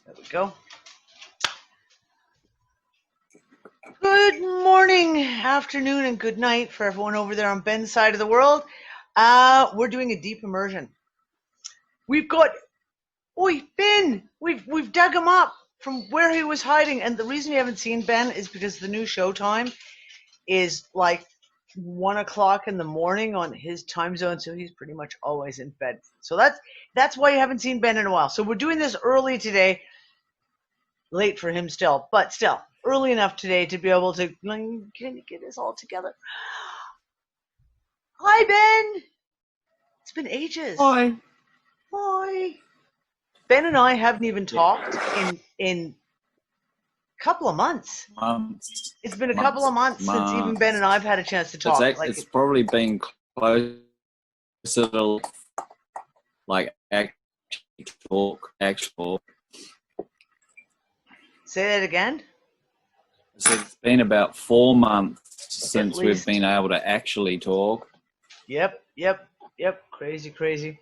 There we go. Good morning, afternoon, and good night for everyone over there on Ben's side of the world. We're doing a deep immersion. We've got, Ben, we've dug him up from where he was hiding, and the reason you haven't seen Ben is because the new show time is like 1 o'clock in the morning on his time zone, so he's pretty much always in bed. So that's why you haven't seen Ben in a while. So we're doing this early today, late for him still, but still early enough today to be able to get us all together. Hi, Ben. It's been ages. Hi. Hi. Ben and I haven't even talked in a couple of months. It's been a couple of months since even Ben and I have had a chance to talk. It's probably been closer to like actual. Say that again? So it's been about 4 months since we've been able to actually talk. Yep. Crazy.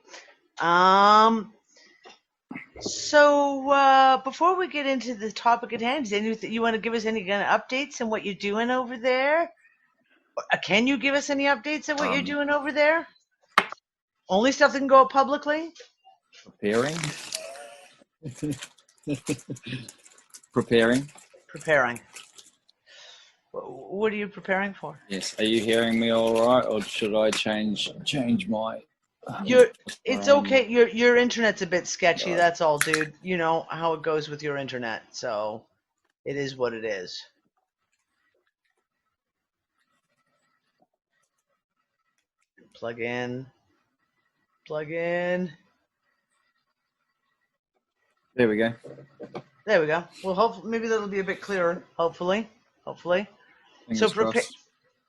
So before we get into the topic at hand, is anything you want to give us any kind of updates on what you're doing over there? Can you give us any updates on what you're doing over there? Only stuff that can go up publicly? Preparing. What are you preparing for? Yes. Are you hearing me all right, or should I change my? It's okay. Your internet's a bit sketchy. Right. That's all, dude. You know how it goes with your internet, so it is what it is. Plug in. There we go. Well, hopefully, maybe that'll be a bit clearer. Hopefully.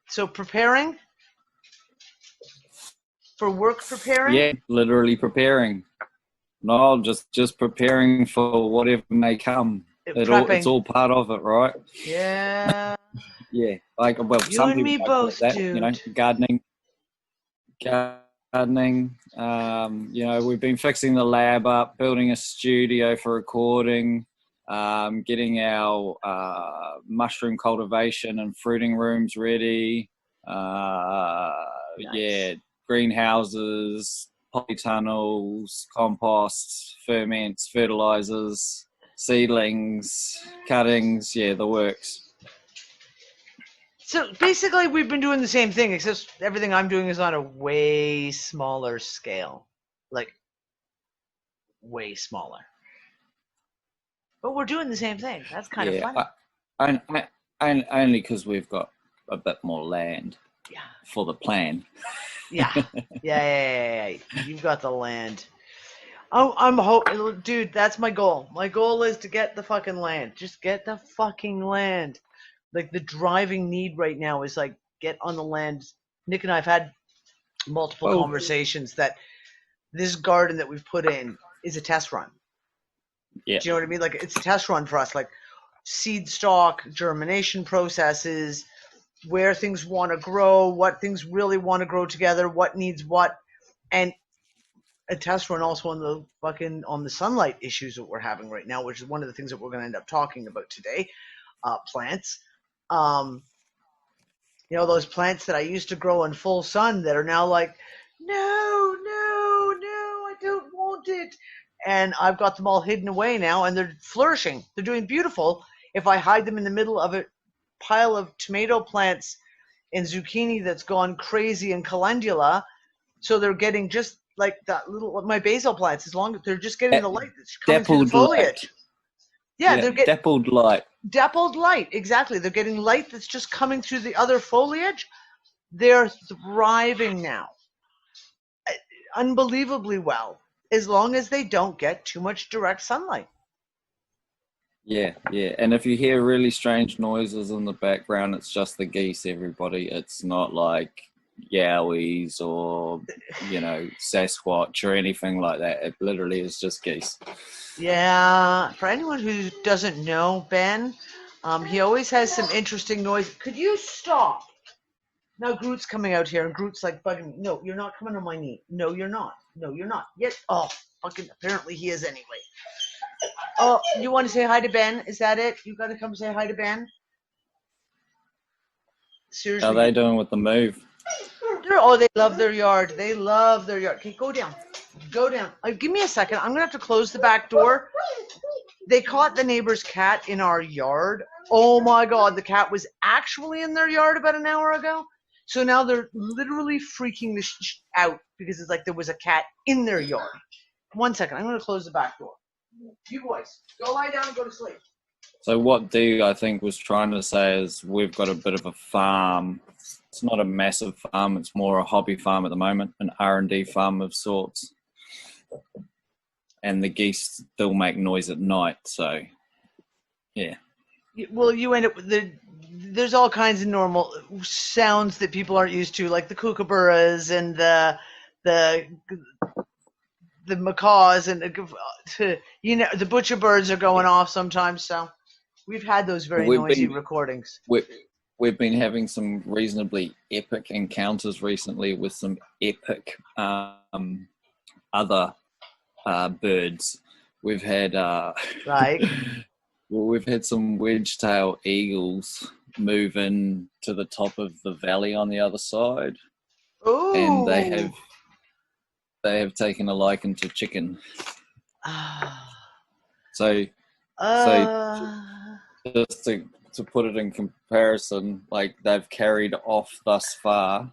So preparing for work. Yeah, literally preparing. No, just preparing for whatever may come. It's all part of it, right? Yeah. Yeah, like you some and me both, that, dude. You know, gardening. We've been fixing the lab up, building a studio for recording. Getting our mushroom cultivation and fruiting rooms ready. Nice. Yeah, greenhouses, polytunnels, compost, ferments, fertilizers, seedlings, cuttings. Yeah, the works. So basically, we've been doing the same thing, except everything I'm doing is on a way smaller scale, like way smaller. But we're doing the same thing. That's kind of funny. Only because we've got a bit more land. Yeah. For the plan. Yeah. You've got the land. I'm hoping, dude. That's my goal. My goal is to get the fucking land. Just get the fucking land. Like the driving need right now is like get on the land. Nick and I have had multiple conversations that this garden that we've put in is a test run. Yeah. Do you know what I mean? Like it's a test run for us, like seed stock, germination processes, where things want to grow, what things really want to grow together, what needs what, and a test run also on the sunlight issues that we're having right now, which is one of the things that we're going to end up talking about today. Plants. Those plants that I used to grow in full sun that are now like, no, I don't want it. And I've got them all hidden away now, and they're flourishing. They're doing beautiful. If I hide them in the middle of a pile of tomato plants and zucchini that's gone crazy in calendula, so they're getting just like that my basil plants, as long as they're just getting the light that's coming through the foliage. Light. Yeah, they're getting dappled light. Dappled light, exactly. They're getting light that's just coming through the other foliage. They're thriving now, unbelievably well, as long as they don't get too much direct sunlight. Yeah. And if you hear really strange noises in the background, it's just the geese, everybody. It's not like yowies or, Sasquatch or anything like that. It literally is just geese. Yeah. For anyone who doesn't know Ben, he always has some interesting noise. Could you stop? Now Groot's coming out here, and Groot's like bugging me. No, you're not coming on my knee. No, you're not. Yes. Oh, fucking. Apparently he is anyway. Oh, you want to say hi to Ben? Is that it? You got to come say hi to Ben. How are Seriously. they doing with the move? They love their yard. They love their yard. Okay, go down. Go down. Give me a second. I'm gonna have to close the back door. They caught the neighbor's cat in our yard. Oh my God, the cat was actually in their yard about an hour ago. So now they're literally freaking the out because it's like there was a cat in their yard. 1 second, I'm gonna close the back door. You boys, go lie down and go to sleep. So what Dee, I think, was trying to say is we've got a bit of a farm. It's not a massive farm. It's more a hobby farm at the moment, an R&D farm of sorts. And the geese still make noise at night, so yeah. Well, you end up with there's all kinds of normal sounds that people aren't used to, like the kookaburras and the macaws and the butcher birds are going off sometimes. So we've had those very noisy recordings. We've been having some reasonably epic encounters recently with some epic other birds. We've had like we've had some wedge-tail eagles move in to the top of the valley on the other side. Ooh. And they have taken a liking to chicken. So just to put it in comparison, like they've carried off thus far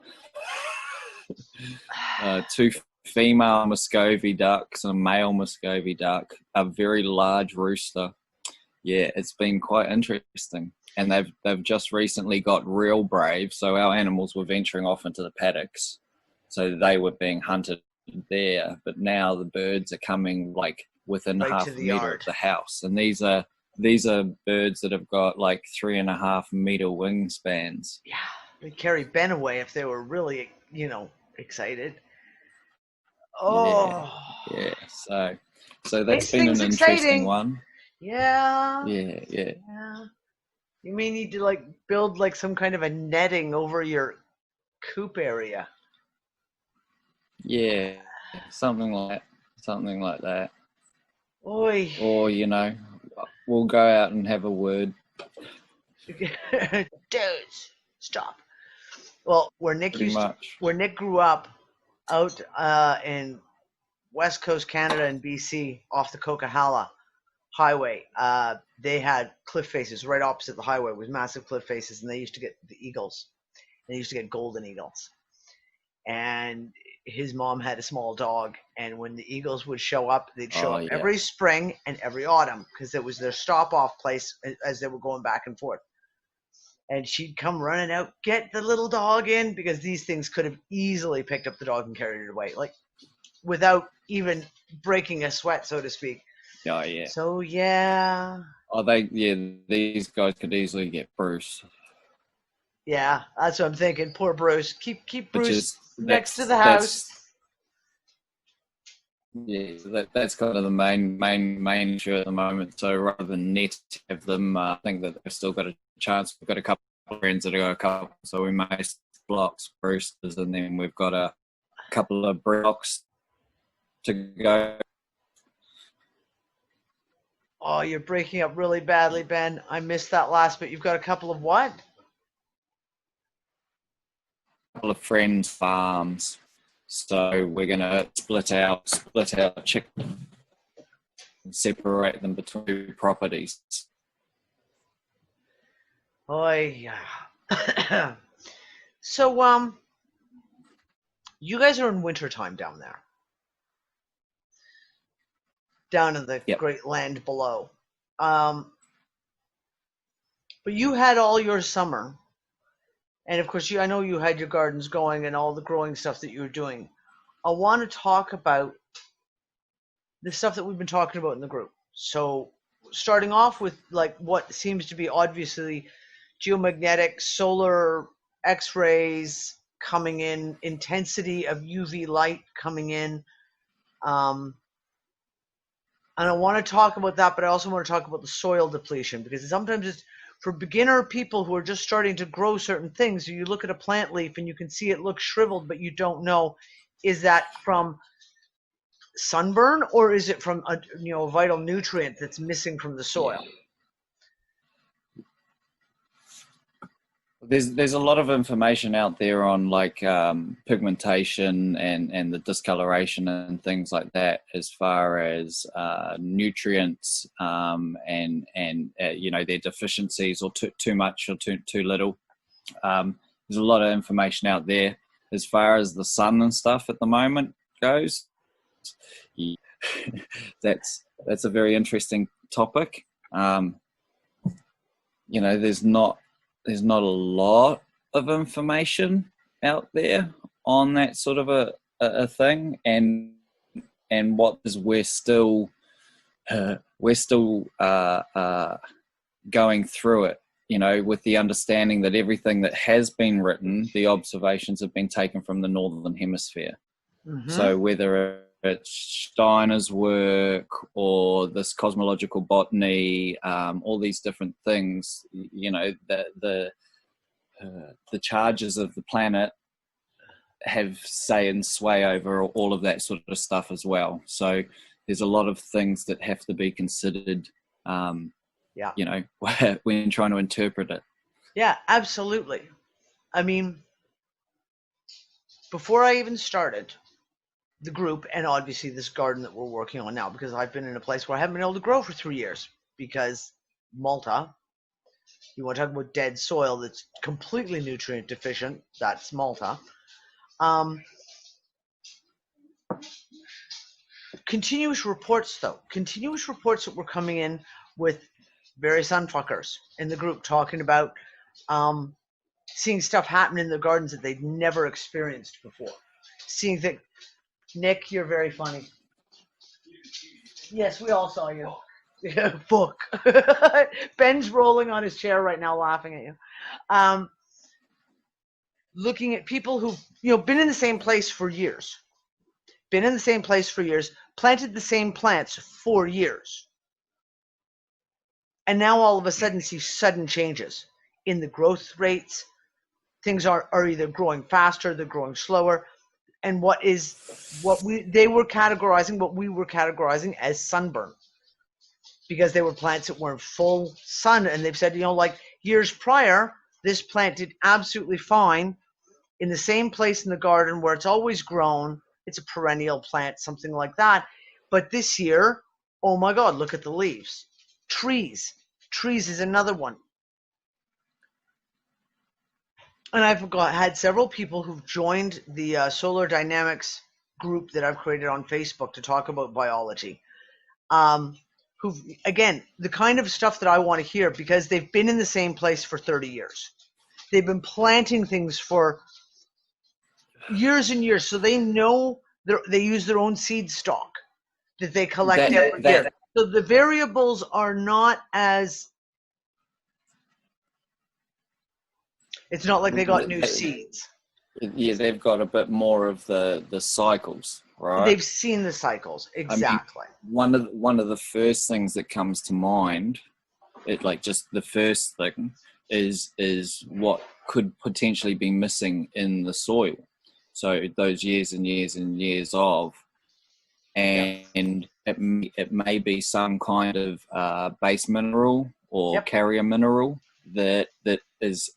2 female Muscovy ducks and a male Muscovy duck, a very large rooster. Yeah, it's been quite interesting. And they've just recently got real brave, so our animals were venturing off into the paddocks, so they were being hunted there. But now the birds are coming like within right half to a the meter yard of the house, and these are birds that have got like 3.5 meter wingspans. Yeah, they'd carry Ben away if they were really, excited. Oh, yeah. So that's been an interesting exciting. one. Yeah. Yeah. You may need to like build like some kind of a netting over your coop area. Yeah, something like that. Oi. Or we'll go out and have a word. Dudes, stop. Well, where Nick grew up, out in West Coast Canada and BC, off the Coquihalla Highway, they had cliff faces right opposite the highway with massive cliff faces, and they used to get the eagles. They used to get golden eagles. And his mom had a small dog, and when the eagles would show up, they'd show up every spring and every autumn because it was their stop-off place as they were going back and forth. And she'd come running out, get the little dog in, because these things could have easily picked up the dog and carried it away, like without even breaking a sweat, so to speak. Oh yeah. So yeah. Oh, these guys could easily get Bruce. Yeah, that's what I'm thinking. Poor Bruce. Keep Bruce next to the house. Yeah, that's kind of the main issue at the moment. So rather than net have them, I think that they've still got a chance. We've got a couple of friends that have got a couple, so we may blocks Brewsters, and then we've got a couple of blocks to go. Oh, you're breaking up really badly, Ben. I missed that last bit. You've got a couple of what? Couple of friends' farms. So we're going to split out chicken and separate them between properties. Oh yeah. So you guys are in wintertime down there. Down in the great land below. But you had all your summer. And of course, I know you had your gardens going and all the growing stuff that you were doing. I want to talk about the stuff that we've been talking about in the group. So starting off with like what seems to be obviously geomagnetic, solar X-rays coming in, intensity of UV light coming in. And I want to talk about that, but I also want to talk about the soil depletion, because sometimes it's for beginner people who are just starting to grow certain things. You look at a plant leaf and you can see it looks shriveled, but you don't know, is that from sunburn, or is it from a vital nutrient that's missing from the soil? Yeah. There's a lot of information out there on like pigmentation and the discoloration and things like that, as far as nutrients and their deficiencies, or too much or too little. There's a lot of information out there. As far as the sun and stuff at the moment goes, yeah, that's a very interesting topic. There's not a lot of information out there on that sort of a thing, and what is we're still going through it, with the understanding that everything that has been written, the observations have been taken from the Northern Hemisphere. Mm-hmm. So whether it's Steiner's work or this cosmological botany, all these different things, the charges of the planet have say and sway over all of that sort of stuff as well. So there's a lot of things that have to be considered, when trying to interpret it. Yeah, absolutely. I mean, before I even started the group, and obviously this garden that we're working on now, because I've been in a place where I haven't been able to grow for 3 years because Malta, you want to talk about dead soil that's completely nutrient deficient, that's Malta. Continuous reports that were coming in with various unfuckers in the group talking about seeing stuff happen in the gardens that they'd never experienced before. Seeing that, Nick, you're very funny. Yes, we all saw you. Book. Ben's rolling on his chair right now, laughing at you. Looking at people who've been in the same place for years, planted the same plants for years, and now all of a sudden see sudden changes in the growth rates. Things are either growing faster, they're growing slower, and what we were categorizing as sunburn, because they were plants that were in full sun, and they've said, like years prior, this plant did absolutely fine in the same place in the garden where it's always grown. It's a perennial plant, something like that. But this year, oh my God, look at the leaves. Trees is another one. And I've had several people who've joined the Solar Dynamics group that I've created on Facebook to talk about biology. Who've, again, the kind of stuff that I want to hear, because they've been in the same place for 30 years. They've been planting things for years and years, so they know they use their own seed stock that they collect every year. So the variables are not as... It's not like they got new seeds. Yeah, they've got a bit more of the cycles, right? They've seen the cycles, exactly. I mean, one of the first things that comes to mind, just the first thing, is what could potentially be missing in the soil. So those years and years and years of, and it may be some kind of base mineral or carrier mineral that is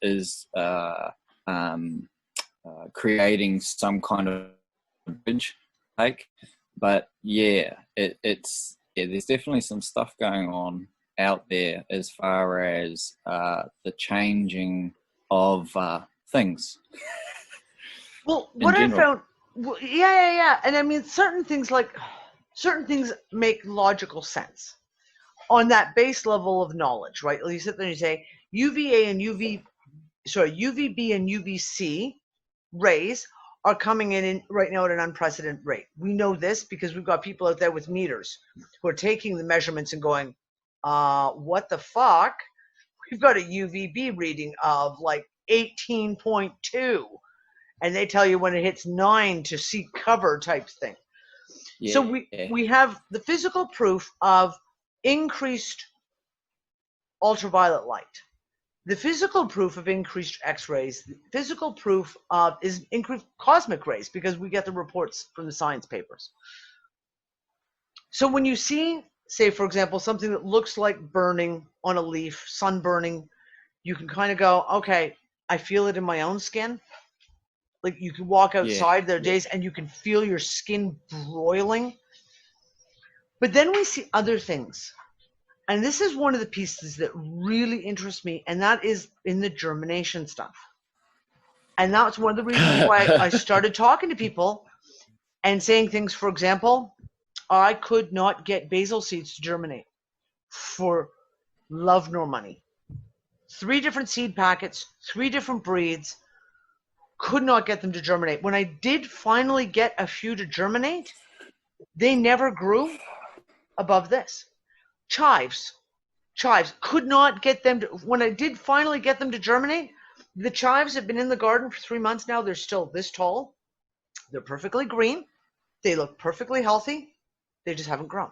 creating some kind of bridge, but there's definitely some stuff going on out there as far as the changing of things. Well, what I found, and I mean, certain things make logical sense on that base level of knowledge, right? You sit there and you say UVB and UVC rays are coming in right now at an unprecedented rate. We know this because we've got people out there with meters who are taking the measurements and going, what the fuck? We've got a UVB reading of like 18.2, and they tell you when it hits 9 to seek cover type thing. Yeah. So we have the physical proof of increased ultraviolet light, the physical proof of increased X-rays, the physical proof of is increased cosmic rays, because we get the reports from the science papers. So when you see, say, for example, something that looks like burning on a leaf, sun burning, you can kind of go, okay, I feel it in my own skin. Like you can walk outside, there are days, and you can feel your skin broiling. But then we see other things. And this is one of the pieces that really interests me, and that is in the germination stuff. And that's one of the reasons why I started talking to people and saying things, for example, I could not get basil seeds to germinate for love nor money. 3 different seed packets, 3 different breeds, could not get them to germinate. When I did finally get a few to germinate, they never grew above this. Chives, could not get them to, when I did finally get them to germinate, the chives have been in the garden for 3 months now. They're still this tall. They're perfectly green. They look perfectly healthy. They just haven't grown.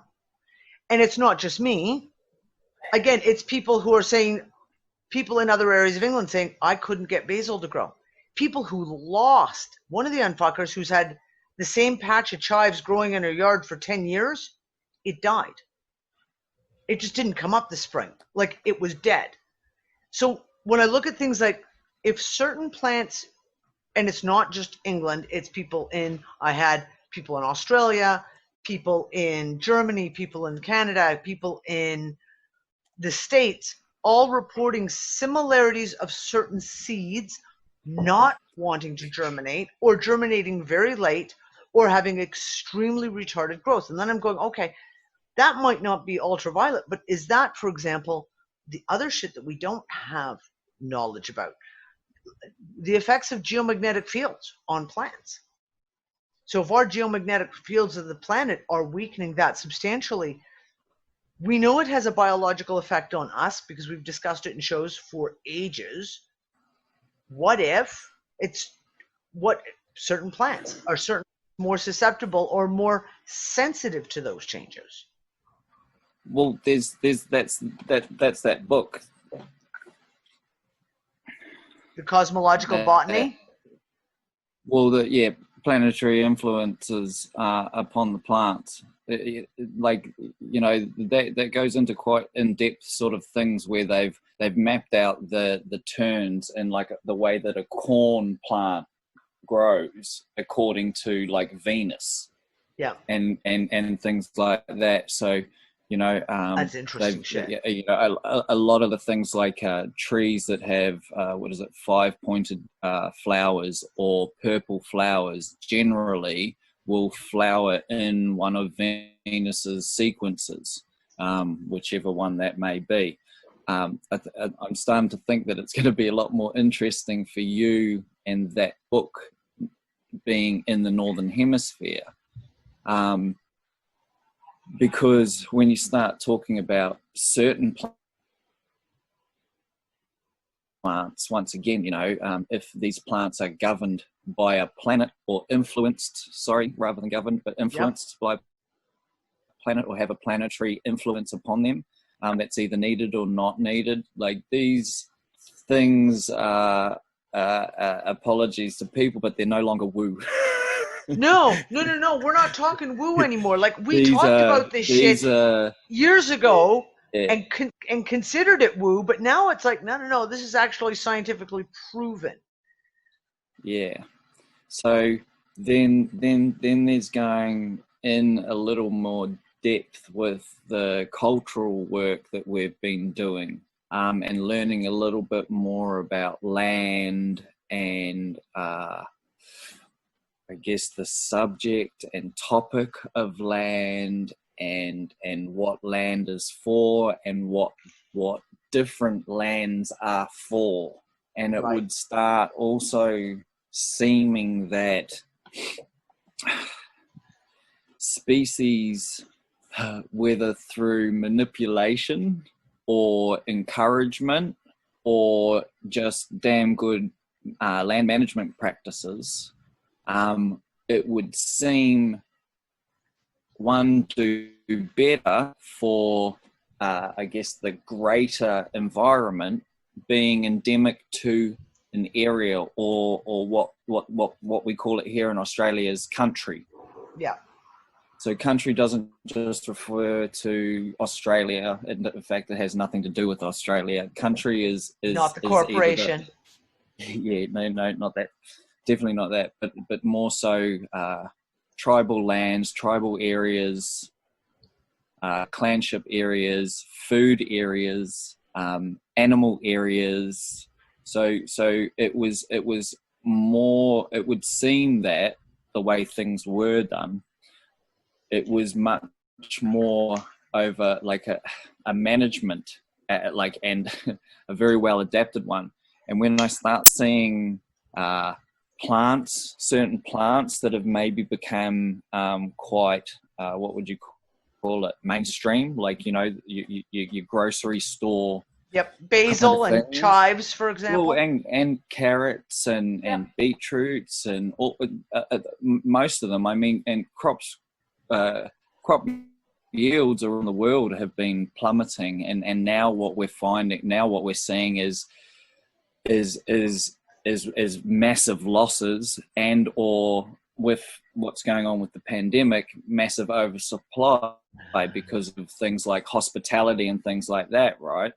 And it's not just me. Again, it's people who are saying, people in other areas of England saying, I couldn't get basil to grow. People who lost, one of the unfuckers who's had the same patch of chives growing in her yard for 10 years, it died. It just didn't come up this spring. Like it was dead. So when I look at things like, if certain plants, and it's not just England, it's people in, I had people in Australia, people in Germany, people in Canada, people in the States, all reporting similarities of certain seeds not wanting to germinate or germinating very late or having extremely retarded growth. And then I'm going, okay, that might not be ultraviolet, but is that, for example, the other shit that we don't have knowledge about? The effects of geomagnetic fields on plants. So if our geomagnetic fields of the planet are weakening that substantially, we know it has a biological effect on us because we've discussed it in shows for ages. What if it's what certain plants are certain more susceptible or more sensitive to those changes? Well, that's that book. The cosmological botany? Well, planetary influences upon the plants. Like, you know, that goes into quite in-depth sort of things where they've mapped out the turns and like the way that a corn plant grows according to like Venus. Yeah. And things like that. So, you know, that's interesting shit. You know, a lot of the things like trees that have 5-pointed flowers or purple flowers generally will flower in one of Venus's sequences, whichever one that may be. I'm starting to think that it's going to be a lot more interesting for you and that book being in the Northern Hemisphere. Because when you start talking about certain plants, once again, you know, if these plants are governed by a planet or influenced, rather than governed, but influenced by a planet or have a planetary influence upon them, that's either needed or not needed. Like these things are, apologies to people, but they're no longer woo. No. We're not talking woo anymore. Like we talked about this shit years ago and considered it woo, but now it's like, no, this is actually scientifically proven. Yeah. So then there's going in a little more depth with the cultural work that we've been doing, and learning a little bit more about land and I guess the subject and topic of land and what land is for and what different lands are for. And it would start also seeming that species, whether through manipulation or encouragement or just damn good land management practices, it would seem one do better for, I guess, the greater environment being endemic to an area or what we call it here in Australia is country. Yeah. So country doesn't just refer to Australia. In fact, it has nothing to do with Australia. Country is Not the is either corporation. yeah, no, not that. Definitely not that, but more so tribal lands, tribal areas, clanship areas, food areas, animal areas. So it was more. It would seem that the way things were done, it was much more over like a management, like, and a very well adapted one. And when I start seeing certain plants that have maybe become quite, what would you call it, mainstream, like, your grocery store. Yep, Kind basil of and things. chives, for example. Well, and carrots and beetroots and all, most of them. I mean, and crop yields around the world have been plummeting, and now what we're seeing is massive losses, and or with what's going on with the pandemic, massive oversupply because of things like hospitality and things like that, right?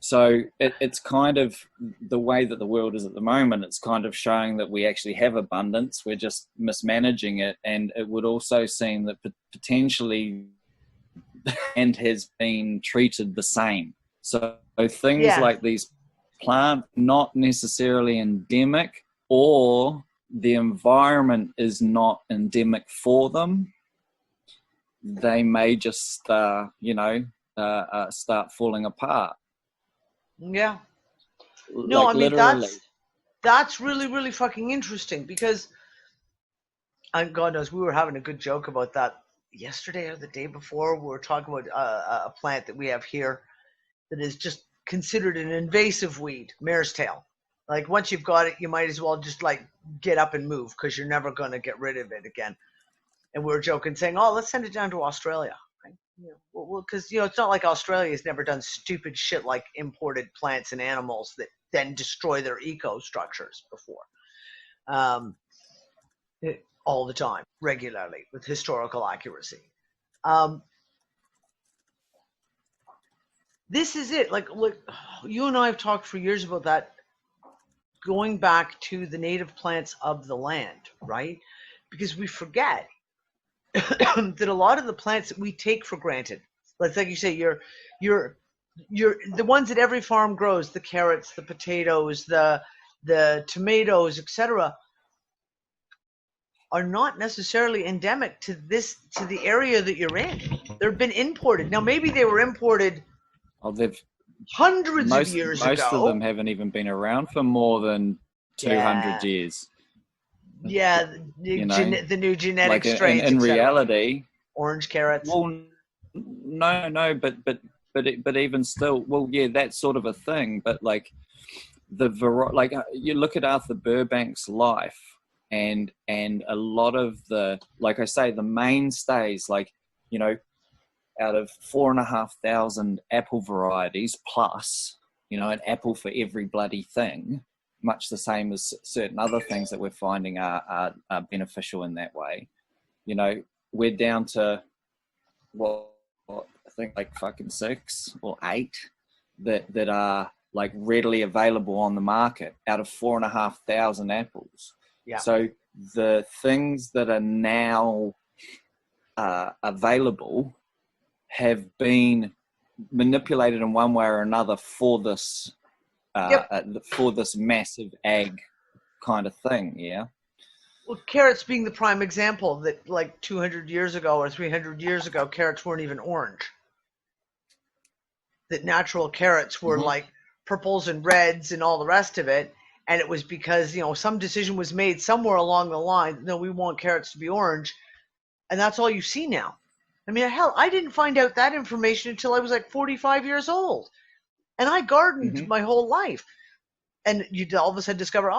So it's kind of the way that the world is at the moment. It's kind of showing that we actually have abundance. We're just mismanaging it. And it would also seem that potentially and has been treated the same. So things like these plant, not necessarily endemic, or the environment is not endemic for them, they may just, start falling apart. Yeah. No, like, I mean, literally. that's really, really fucking interesting, because God knows we were having a good joke about that yesterday or the day before. We were talking about a plant that we have here that is just considered an invasive weed, mare's tail. Like, once you've got it, you might as well just like get up and move, because you're never going to get rid of it again. And we were joking, saying, "Oh, let's send it down to Australia." Because it's not like Australia's never done stupid shit like imported plants and animals that then destroy their eco structures before, all the time, regularly, with historical accuracy. This is it. Like, look, you and I have talked for years about that, going back to the native plants of the land, right? Because we forget that a lot of the plants that we take for granted, like you say, you're the ones that every farm grows, the carrots, the potatoes, the tomatoes, etc., are not necessarily endemic to the area that you're in. They've been imported. Now, maybe they were imported hundreds of years ago. Most of them haven't even been around for more than 200 years. Yeah, the new genetic strains. In reality, orange carrots. Well, no, but even still, well, yeah, that's sort of a thing. But like you look at Arthur Burbank's life, and a lot of the, like I say, the mainstays, like, out of 4,500 apple varieties plus, an apple for every bloody thing. Much the same as certain other things that we're finding are beneficial in that way. We're down to what I think like fucking 6 or 8 that are like readily available on the market out of 4,500 apples. Yeah. So the things that are now available have been manipulated in one way or another for this. For this massive ag kind of thing, yeah. Well, carrots being the prime example, that like 200 years ago or 300 years ago, carrots weren't even orange. That natural carrots were like purples and reds and all the rest of it, and it was because some decision was made somewhere along the line. No, we want carrots to be orange, and that's all you see now. I mean, hell, I didn't find out that information until I was like 45 years old. And I gardened my whole life. And you all of a sudden discover,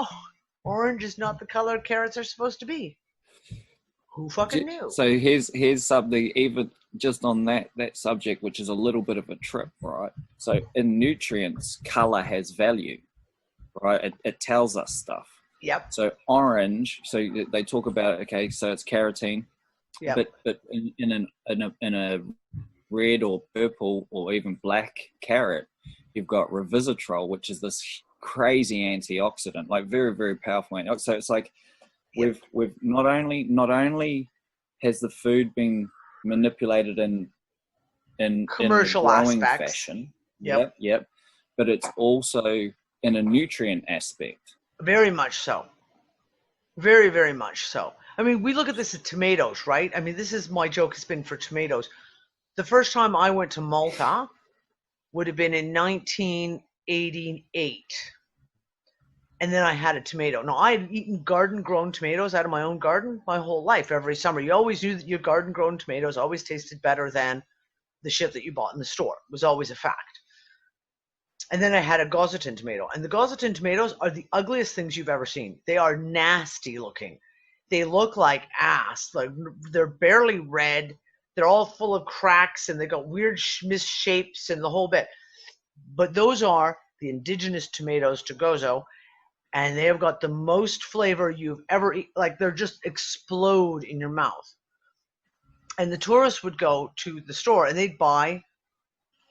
orange is not the color carrots are supposed to be. Who fucking knew? So here's something, even just on that subject, which is a little bit of a trip, right? So in nutrients, color has value, right? It tells us stuff. Yep. So orange, so they talk about, okay, so it's carotene. Yeah. But in a red or purple or even black carrot, you've got resveratrol, which is this crazy antioxidant, like very, very powerful antioxidant. So it's like we've not only has the food been manipulated in the Commercial growing aspects. fashion, Yep. yep, but it's also in a nutrient aspect. Very much so. Very, very much so. I mean, we look at this as tomatoes, right? I mean, this is my joke has been for tomatoes. The first time I went to Malta would have been in 1988. And then I had a tomato. Now, I had eaten garden-grown tomatoes out of my own garden my whole life, every summer. You always knew that your garden-grown tomatoes always tasted better than the shit that you bought in the store. It was always a fact. And then I had a Gauzetin tomato. And the Gauzetin tomatoes are the ugliest things you've ever seen. They are nasty looking. They look like ass. Like they're barely red. They're all full of cracks and they got weird misshapes and the whole bit. But those are the indigenous tomatoes to Gozo. And they have got the most flavor you've ever eaten. Like they're just explode in your mouth. And the tourists would go to the store and they'd buy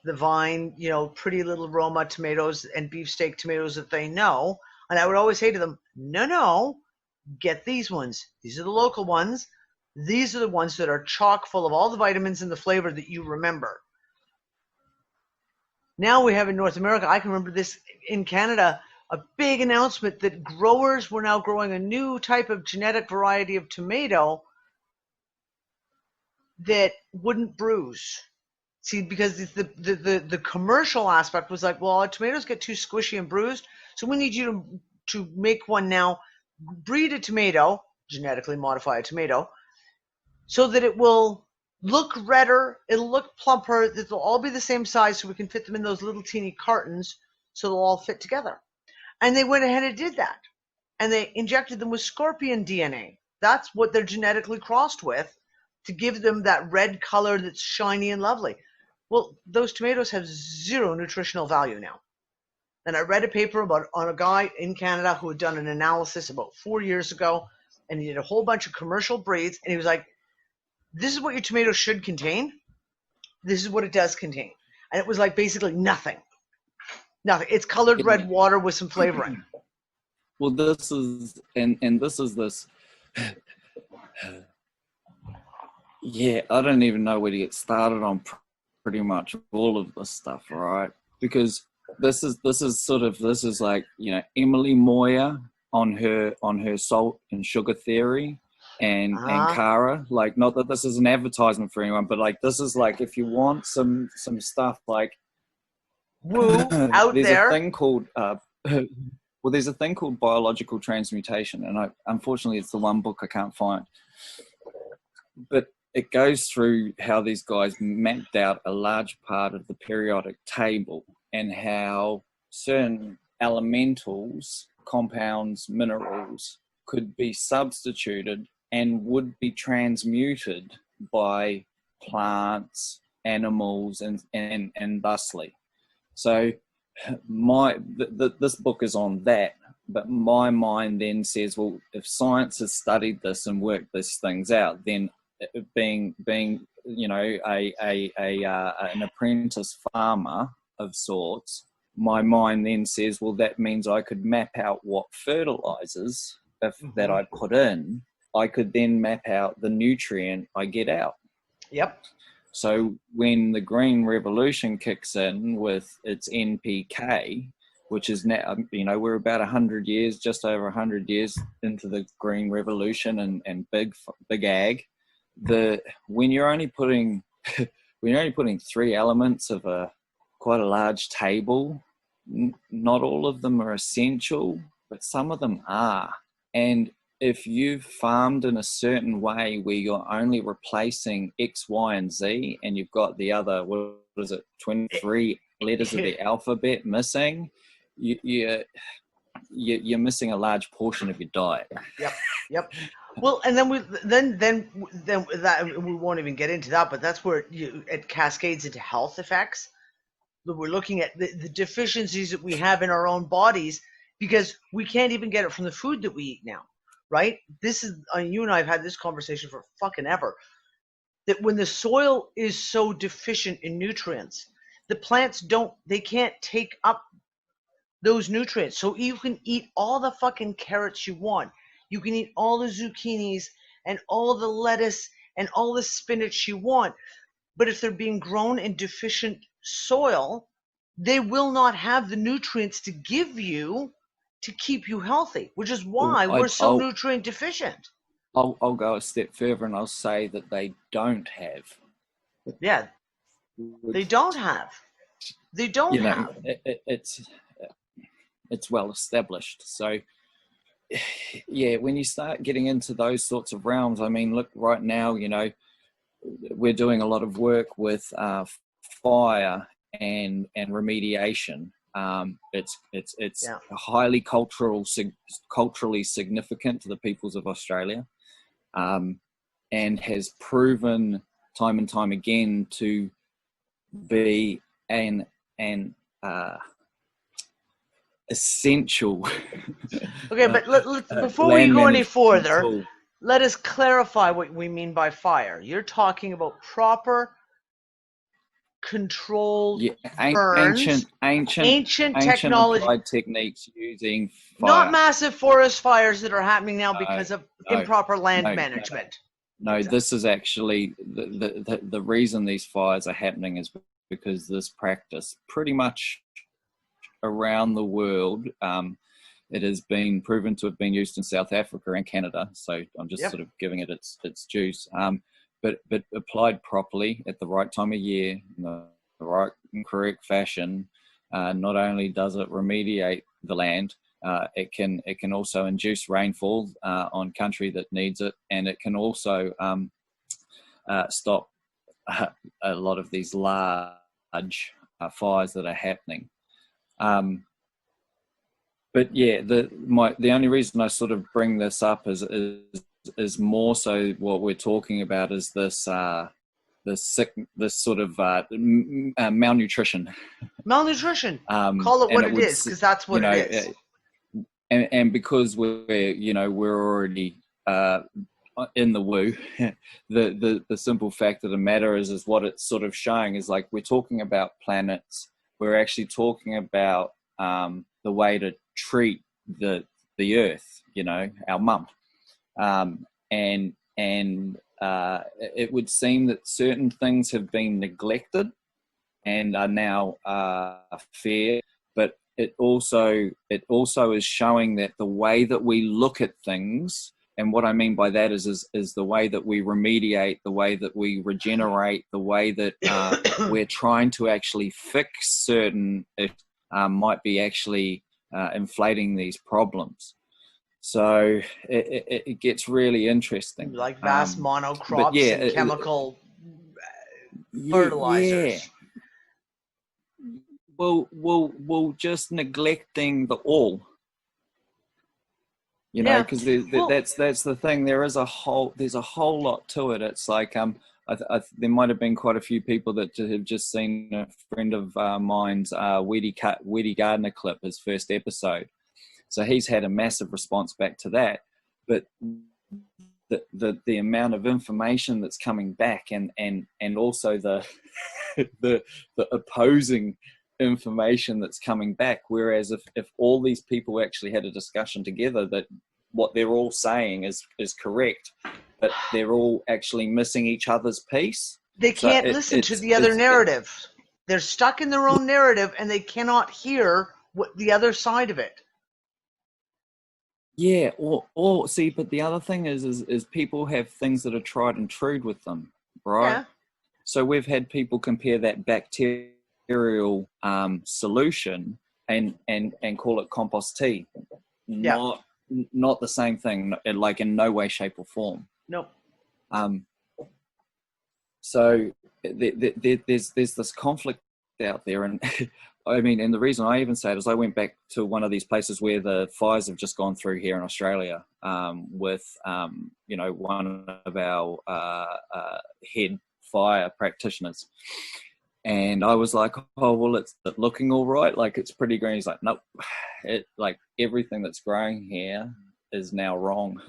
the vine, pretty little Roma tomatoes and beefsteak tomatoes that they know. And I would always say to them, no, get these ones. These are the local ones. These are the ones that are chock full of all the vitamins and the flavor that you remember. Now we have in North America, I can remember this in Canada, a big announcement that growers were now growing a new type of genetic variety of tomato that wouldn't bruise. See, because the commercial aspect was like, well, our tomatoes get too squishy and bruised, so we need you to make one now, breed a tomato, genetically modify a tomato, so that it will look redder, it'll look plumper, that they'll all be the same size so we can fit them in those little teeny cartons so they'll all fit together. And they went ahead and did that. And they injected them with scorpion DNA. That's what they're genetically crossed with to give them that red color that's shiny and lovely. Well, those tomatoes have zero nutritional value now. And I read a paper on a guy in Canada who had done an analysis about 4 years ago, and he did a whole bunch of commercial breeds, and he was like, this is what your tomato should contain. This is what it does contain. And it was like basically nothing. Nothing. It's colored red water with some flavoring. Well, this is, and this is this. Yeah, I don't even know where to get started on pretty much all of this stuff, right? Because this is like, Emily Moyer on her salt and sugar theory and Cara, like, not that this is an advertisement for anyone, but like this is like, if you want some stuff like woo out there's there. A thing called well, there's a thing called biological transmutation, and unfortunately it's the one book I can't find, but it goes through how these guys mapped out a large part of the periodic table and how certain elementals, compounds, minerals could be substituted and would be transmuted by plants, animals, and thusly. So this book is on that, but my mind then says, well, if science has studied this and worked these things out, then being an apprentice farmer of sorts, my mind then says, well, that means I could map out what fertilizers that I put in, I could then map out the nutrient I get out. Yep. So when the Green Revolution kicks in with its NPK, which is now, we're about 100 years, just over 100 years into the Green Revolution and big ag. When you're only putting 3 elements of quite a large table, not all of them are essential, but some of them are. And if you've farmed in a certain way where you're only replacing X, Y, and Z, and you've got the other, 23 letters of the alphabet missing, you're missing a large portion of your diet. Yep. Well, and then we won't even get into that, but that's where it cascades into health effects. We're looking at the deficiencies that we have in our own bodies because we can't even get it from the food that we eat now. right? This is, you and I have had this conversation for fucking ever, that when the soil is so deficient in nutrients, the plants they can't take up those nutrients. So you can eat all the fucking carrots you want. You can eat all the zucchinis and all the lettuce and all the spinach you want. But if they're being grown in deficient soil, they will not have the nutrients to give you to keep you healthy, which is why we're so nutrient deficient. I'll go a step further and I'll say that they don't have. Yeah, they don't have. They don't have. It's well established. So, yeah, when you start getting into those sorts of realms, I mean, look, right now, we're doing a lot of work with fire and remediation. It's highly culturally significant to the peoples of Australia, and has proven time and time again to be an essential. Okay, but before we go any further, let us clarify what we mean by fire. You're talking about proper, controlled burns, ancient technology, applied techniques using fire. Not massive forest fires that are happening now because of improper land management. No, this is actually the reason these fires are happening is because this practice pretty much around the world, it has been proven to have been used in South Africa and Canada. So I'm just sort of giving it its dues. But applied properly at the right time of year, in the right and correct fashion, not only does it remediate the land, it can also induce rainfall on country that needs it, and it can also stop a lot of these large fires that are happening. But yeah, the only reason I sort of bring this up is more so what we're talking about is this sort of malnutrition. Malnutrition. Call it what it is, because that's what it is. And because we're already in the woo, the simple fact of the matter is what it's sort of showing is like we're talking about planets. We're actually talking about the way to treat the Earth, our mum. And it would seem that certain things have been neglected and are now fair, but it also is showing that the way that we look at things, and what I mean by that is the way that we remediate, the way that we regenerate, the way that we're trying to actually fix certain might be actually inflating these problems. So it gets really interesting. Like vast monocrops and chemical fertilizers. Well, just neglecting the all. Because that's the thing. There's a whole lot to it. It's like there might have been quite a few people that have just seen a friend of mine's Weedy Gardner clip, his first episode. So he's had a massive response back to that. But the amount of information that's coming back and also the the opposing information that's coming back, whereas if all these people actually had a discussion together, that what they're all saying is correct, but they're all actually missing each other's piece. They can't listen to the other narrative. They're stuck in their own narrative and they cannot hear what the other side of it. Yeah, or see, but the other thing is people have things that are tried and true with them, right? Yeah. So we've had people compare that bacterial solution and call it compost tea. Yeah. Not the same thing, like in no way, shape or form. No. So there's this conflict out there, and I mean, and the reason I even say it is I went back to one of these places where the fires have just gone through here in Australia with one of our head fire practitioners. And I was like, oh, well, it's looking all right. Like, it's pretty green. He's like, nope. Like, everything that's growing here is now wrong.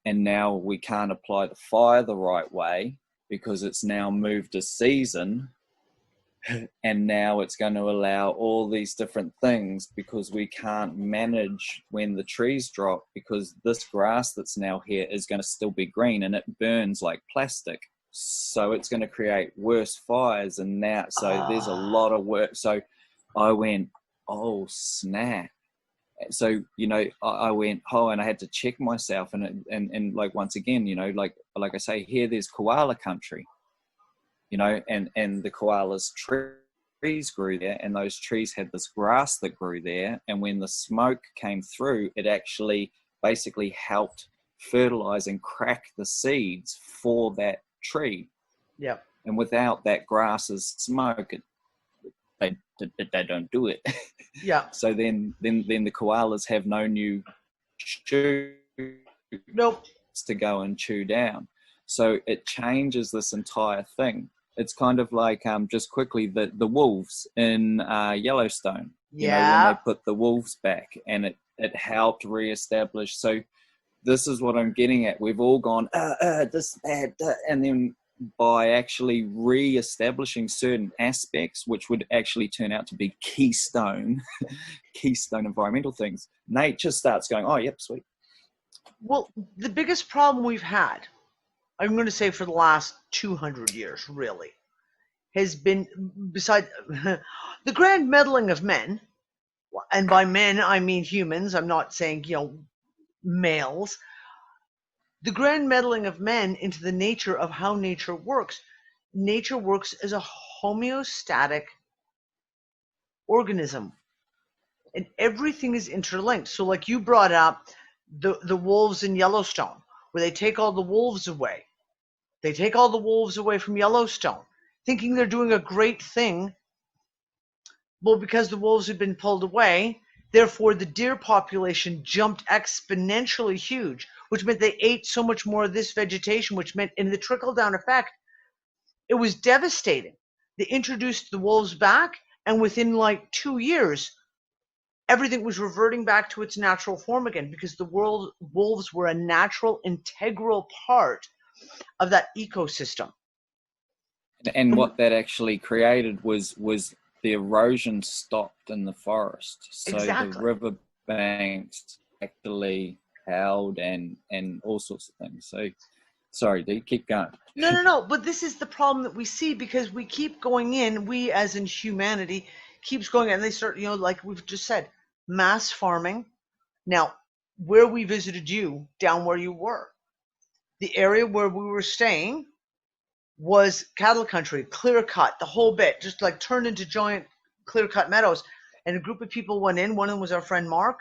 And now we can't apply the fire the right way because it's now moved a season. And now it's going to allow all these different things because we can't manage when the trees drop, because this grass that's now here is going to still be green and it burns like plastic. So it's going to create worse fires. And now, so there's a lot of work. So I went, oh, snap. So, you know, I went, oh, and I had to check myself. And like, once again, you know, like I say, here there's koala country, you know, and the koalas trees grew there, and those trees had this grass that grew there. And when the smoke came through, it actually basically helped fertilize and crack the seeds for that tree. Yeah. And without that grass's smoke, they don't do it. Yeah. So then the koalas have no new chew Nope. to go and chew down. So it changes this entire thing. It's kind of like, just quickly, the wolves in Yellowstone. You know, when they put the wolves back, and it helped reestablish. So this is what I'm getting at. We've all gone, this, that, and then by actually re-establishing certain aspects, which would actually turn out to be keystone environmental things, nature starts going, oh, yep, sweet. Well, the biggest problem we've had, I'm going to say for the last 200 years, really, has been, beside the grand meddling of men, and by men, I mean humans. I'm not saying, you know, males. The grand meddling of men into the nature of how nature works. Nature works as a homeostatic organism, and everything is interlinked. So like you brought up the wolves in Yellowstone, where they take all the wolves away. They take all the wolves away from Yellowstone, thinking they're doing a great thing. Well, because the wolves had been pulled away, therefore the deer population jumped exponentially huge, which meant they ate so much more of this vegetation, which meant in the trickle-down effect, it was devastating. They introduced the wolves back, and within like 2 years, everything was reverting back to its natural form again, because the wolves were a natural, integral part of that ecosystem. And what that actually created was the erosion stopped in the forest. So Exactly. the riverbanks actually held and all sorts of things. So sorry, Dee, keep going. No. But this is the problem that we see, because we keep going in, we as in humanity keeps going in, and they start, you know, like we've just said, mass farming. Now, where we visited you, down where you were, the area where we were staying was cattle country, clear cut, the whole bit, just like turned into giant clear cut meadows. And a group of people went in. One of them was our friend Mark,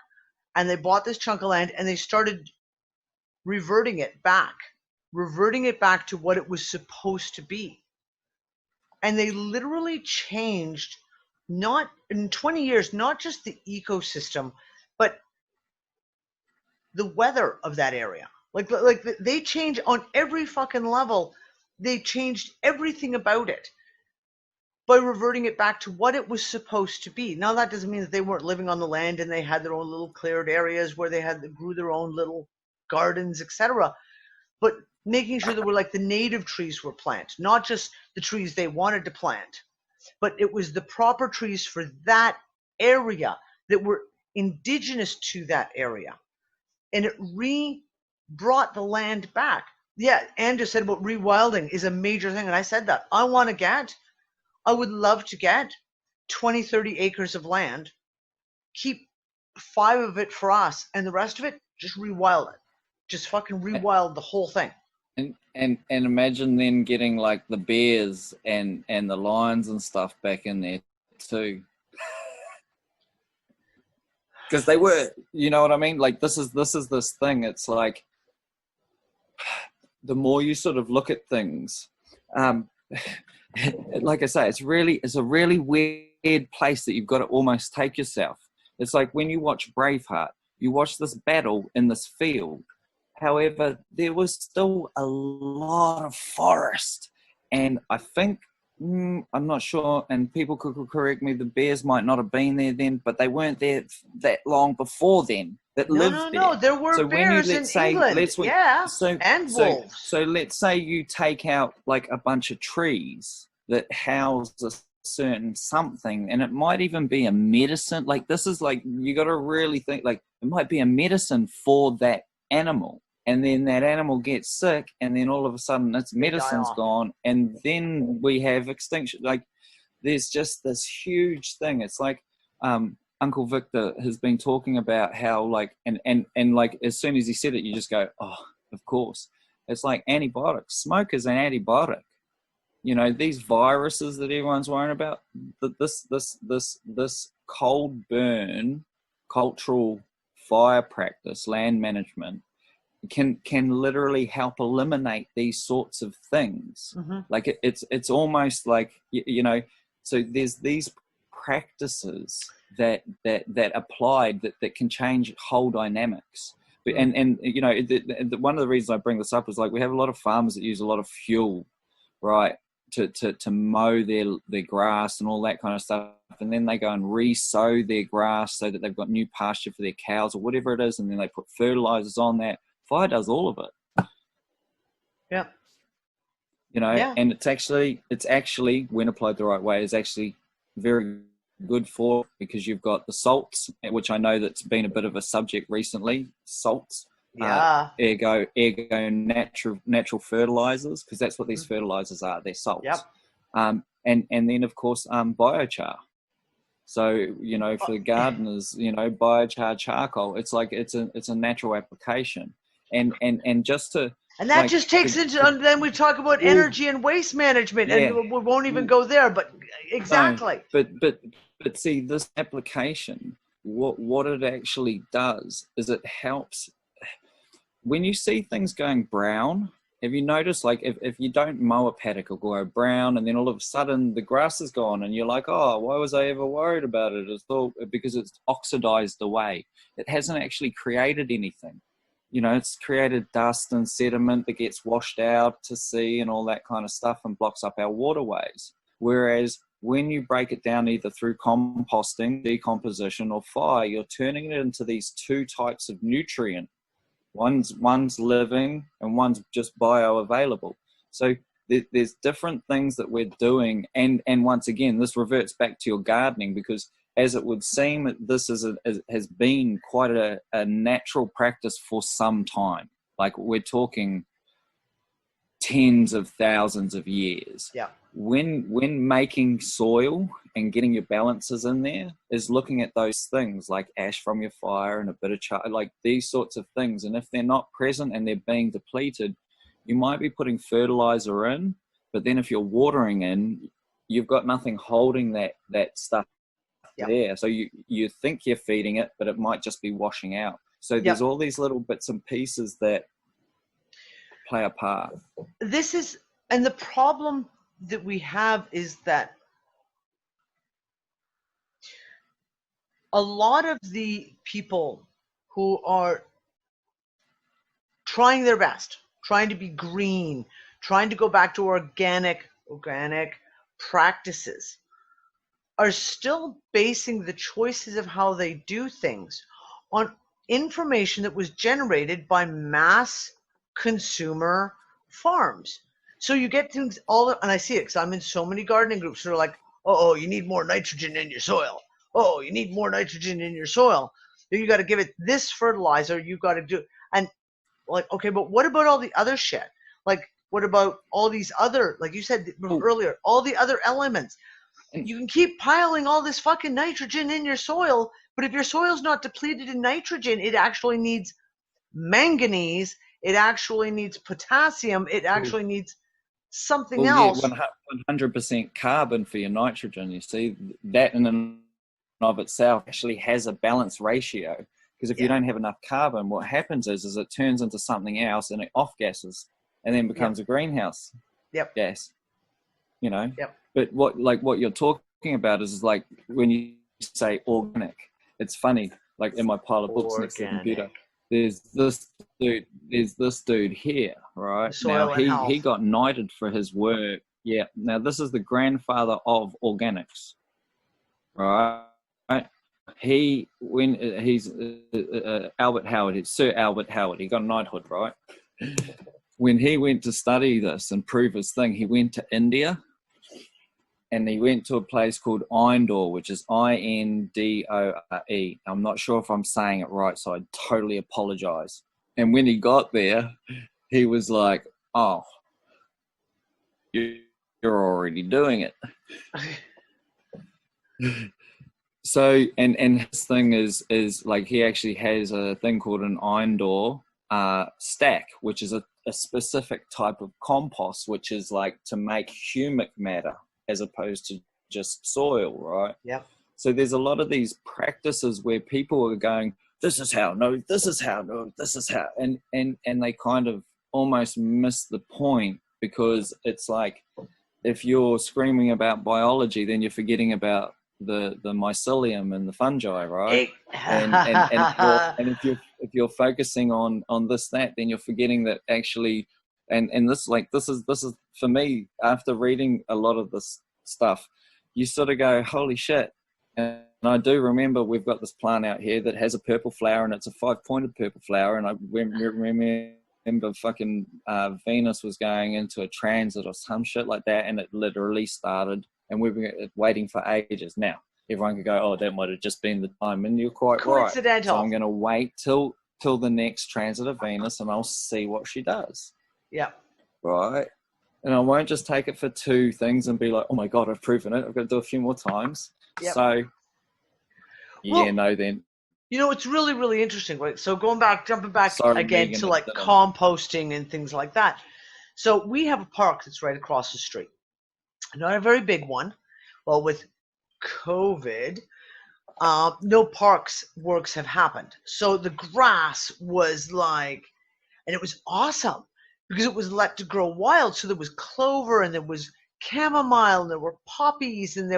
and they bought this chunk of land and they started reverting it back to what it was supposed to be. And they literally changed, not in 20 years, not just the ecosystem, but the weather of that area. Like they change on every fucking level. They changed everything about it by reverting it back to what it was supposed to be. Now, that doesn't mean that they weren't living on the land and they had their own little cleared areas where they grew their own little gardens, etc. But making sure that were like the native trees were planted, not just the trees they wanted to plant, but it was the proper trees for that area that were indigenous to that area. And it brought the land back. Yeah, Anne just said about rewilding is a major thing. And I said that. I would love to get 20, 30 acres of land, keep 5 of it for us, and the rest of it, just rewild it. Just fucking rewild the whole thing. And imagine then getting like the bears and the lions and stuff back in there too. Because they were, you know what I mean? Like this is this thing. It's like, the more you sort of look at things, like I say, it's a really weird place that you've got to almost take yourself. It's like when you watch Braveheart, you watch this battle in this field. However, there was still a lot of forest. And I think, I'm not sure, and people could correct me, the bears might not have been there then, but they weren't there that long before then. that No, live no, no. there. There were So when you, bears in let's say, England. Yeah. And wolves. so let's say you take out like a bunch of trees that house a certain something, and it might even be a medicine. Like this is like, you got to really think, like it might be a medicine for that animal, and then that animal gets sick, and then all of a sudden its medicine's gone, and then we have extinction. Like there's just this huge thing. It's like Uncle Victor has been talking about how like, and like as soon as he said it, you just go, oh, of course. It's like antibiotics. Smoke is an antibiotic. You know, these viruses that everyone's worrying about, this cold burn, cultural fire practice, land management, can literally help eliminate these sorts of things. Mm-hmm. Like it's almost like, you know, so there's these practices that applied that can change whole dynamics. And you know, one of the reasons I bring this up is like we have a lot of farmers that use a lot of fuel, right, to mow their grass and all that kind of stuff, and then they go and re-sow their grass so that they've got new pasture for their cows or whatever it is, and then they put fertilizers on that. Fire does all of it. Yeah. You know, and it's actually when applied the right way is actually very good for, because you've got the salts, which I know that's been a bit of a subject recently. Salts, ergo natural fertilizers, because that's what these fertilizers are. They're salts. Yep. And then of course biochar. So you know, for the gardeners, you know, biochar charcoal. It's like it's a natural application, and just to. And that like, just takes into, then we talk about energy and waste management, and we won't even go there, but exactly. No, but see, this application, what it actually does is it helps. When you see things going brown, have you noticed, like, if you don't mow a paddock, it'll go brown, and then all of a sudden the grass is gone, and you're like, oh, why was I ever worried about it? It's all because it's oxidized away. It hasn't actually created anything. You know, it's created dust and sediment that gets washed out to sea and all that kind of stuff and blocks up our waterways. Whereas when you break it down either through composting, decomposition, or fire, you're turning it into these two types of nutrient. One's living and one's just bioavailable. So there's different things that we're doing. And once again, this reverts back to your gardening, because as it would seem, this has been quite a natural practice for some time. Like we're talking tens of thousands of years. Yeah. When making soil and getting your balances in there is looking at those things like ash from your fire and a bit of char, like these sorts of things. And if they're not present and they're being depleted, you might be putting fertilizer in, but then if you're watering in, you've got nothing holding that stuff there. So you think you're feeding it, but it might just be washing out. So there's all these little bits and pieces that play a part. And the problem that we have is that a lot of the people who are trying their best, trying to be green, trying to go back to organic practices, are still basing the choices of how they do things on information that was generated by mass consumer farms. So you get things and I see it because I'm in so many gardening groups that are like, oh, you need more nitrogen in your soil. Oh, you need more nitrogen in your soil. You got to give it this fertilizer. You got to do, and like, okay, but what about all the other shit? Like, what about all these other, like you said earlier, all the other elements? You can keep piling all this fucking nitrogen in your soil, but if your soil's not depleted in nitrogen, it actually needs manganese, it actually needs potassium, it actually needs something else. 100% carbon for your nitrogen. You see, that in and of itself actually has a balanced ratio, because if you don't have enough carbon, what happens is it turns into something else and it off gases and then becomes a greenhouse gas. You know? But what you're talking about is like when you say organic, it's funny, like in my pile of books next to the computer, there's this dude here, right? Now he got knighted for his work. Yeah. Now this is the grandfather of organics, right? he's Albert Howard, Sir Albert Howard, he got a knighthood, right? When he went to study this and prove his thing, he went to India, and he went to a place called Indore, which is Indore. I'm not sure if I'm saying it right, so I totally apologize. And when he got there, he was like, "Oh, you're already doing it." So, and his thing is like, he actually has a thing called an Indore stack, which is a specific type of compost, which is like to make humic matter as opposed to just soil, right? Yep. So there's a lot of these practices where people are going, this is how, no, this is how, no, this is how, and they kind of almost miss the point, because it's like, if you're screaming about biology, then you're forgetting about the mycelium and the fungi, right? and if you're focusing on this, that, then you're forgetting that actually, and this is for me, after reading a lot of this stuff, you sort of go, holy shit. And I do remember we've got this plant out here that has a purple flower, and it's a 5-pointed purple flower, and I remember fucking Venus was going into a transit or some shit like that, and it literally started, and we've been waiting for ages. Now, everyone could go, oh, that might have just been the time, and you're quite right. So I'm going to wait till the next transit of Venus, and I'll see what she does. Yeah. Right? And I won't just take it for 2 things and be like, oh my God, I've proven it. I've got to do a few more times. Yep. So, then. You know, it's really, really interesting, right? So jumping back again to like composting and things like that. So we have a park that's right across the street. Not a very big one. Well, with COVID, no parks works have happened. So the grass was like, and it was awesome because it was let to grow wild. So there was clover, and there was chamomile, and there were poppies, and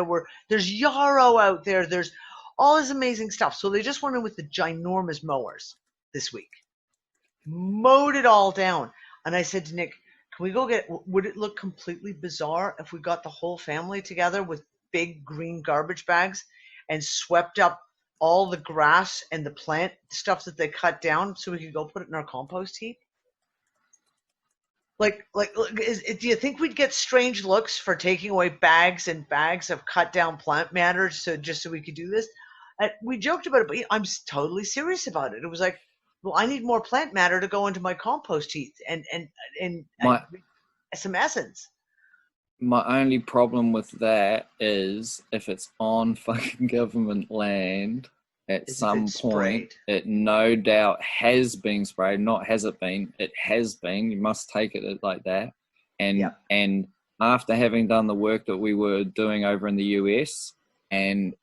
there's yarrow out there. There's all this amazing stuff. So they just went in with the ginormous mowers this week, mowed it all down. And I said to Nick, can we go would it look completely bizarre if we got the whole family together with big green garbage bags and swept up all the grass and the plant stuff that they cut down so we could go put it in our compost heap? Do you think we'd get strange looks for taking away bags and bags of cut down plant matter just so we could do this? We joked about it, but I'm totally serious about it. It was like, well, I need more plant matter to go into my compost heap and some essence. My only problem with that is if it's on fucking government land, at some point, it no doubt has been sprayed. Not has it been, it has been. You must take it like that. And after having done the work that we were doing over in the US, and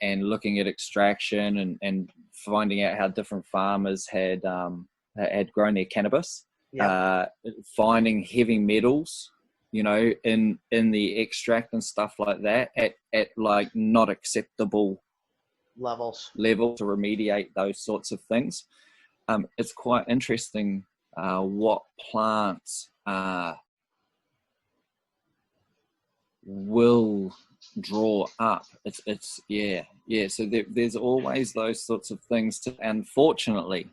looking at extraction and finding out how different farmers had grown their cannabis, finding heavy metals, in the extract and stuff like that at like not acceptable levels to remediate those sorts of things. It's quite interesting what plants will draw up. It's so there's always those sorts of things to unfortunately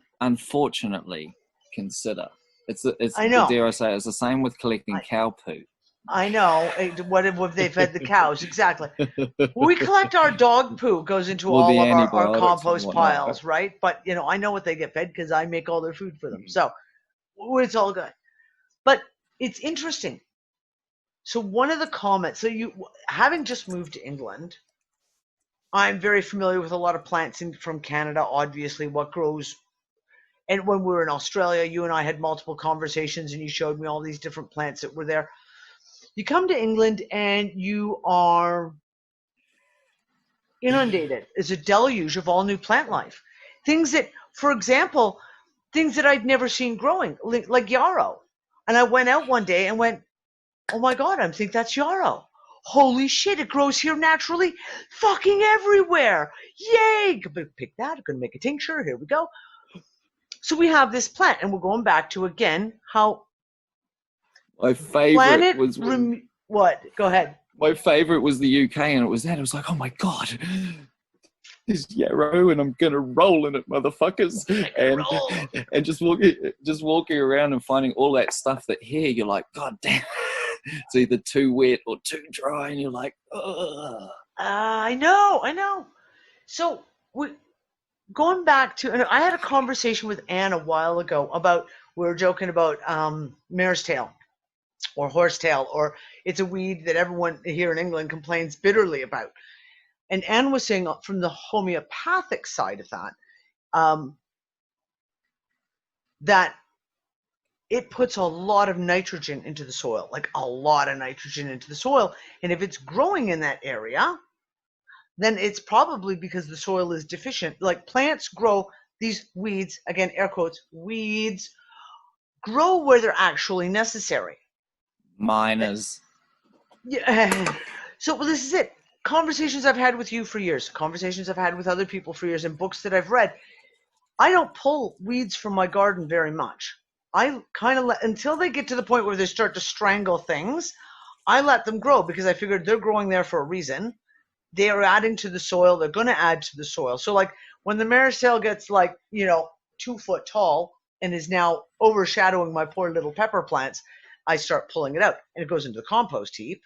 consider. It's I know, dare I say, it's the same with collecting cow poo. I know. What if they fed the cows? Exactly. We collect our dog poo, goes into all of our compost piles, right? But I know what they get fed because I make all their food for them, so it's all good. But it's interesting. So one of the comments, so you having just moved to England, I'm very familiar with a lot of plants from Canada, obviously what grows. And when we were in Australia, you and I had multiple conversations and you showed me all these different plants that were there. You come to England and you are inundated. It's a deluge of all new plant life. Things that, for example, things that I'd never seen growing, like yarrow. And I went out one day and went, oh my God, I think that's yarrow. Holy shit, it grows here naturally, fucking everywhere. Yay! Gonna pick that, I'm gonna make a tincture, here we go. So we have this plant, and we're going back to, again, how my favorite was what? Go ahead. My favorite was the UK, and it was like, oh my God. yarrow and I'm gonna roll in it, motherfuckers. And just walking around and finding all that stuff that here you're like, God damn, it's either too wet or too dry, and you're like, ugh. I know. So going back to, and I had a conversation with Anne a while ago about, we were joking about mare's tail or horsetail, or it's a weed that everyone here in England complains bitterly about. And Anne was saying from the homeopathic side of that, that it puts a lot of nitrogen into the soil, like a lot of nitrogen into the soil. And if it's growing in that area, then it's probably because the soil is deficient. Like plants grow, these weeds, again, air quotes, weeds, grow where they're actually necessary. Miners. Yeah. So well, this is it. Conversations I've had with you for years, conversations I've had with other people for years, and books that I've read. I don't pull weeds from my garden very much. I kind of until they get to the point where they start to strangle things, I let them grow because I figured they're growing there for a reason. They are adding to the soil. They're going to add to the soil. So like when the mare's tail gets 2 foot tall and is now overshadowing my poor little pepper plants, I start pulling it out and it goes into the compost heap.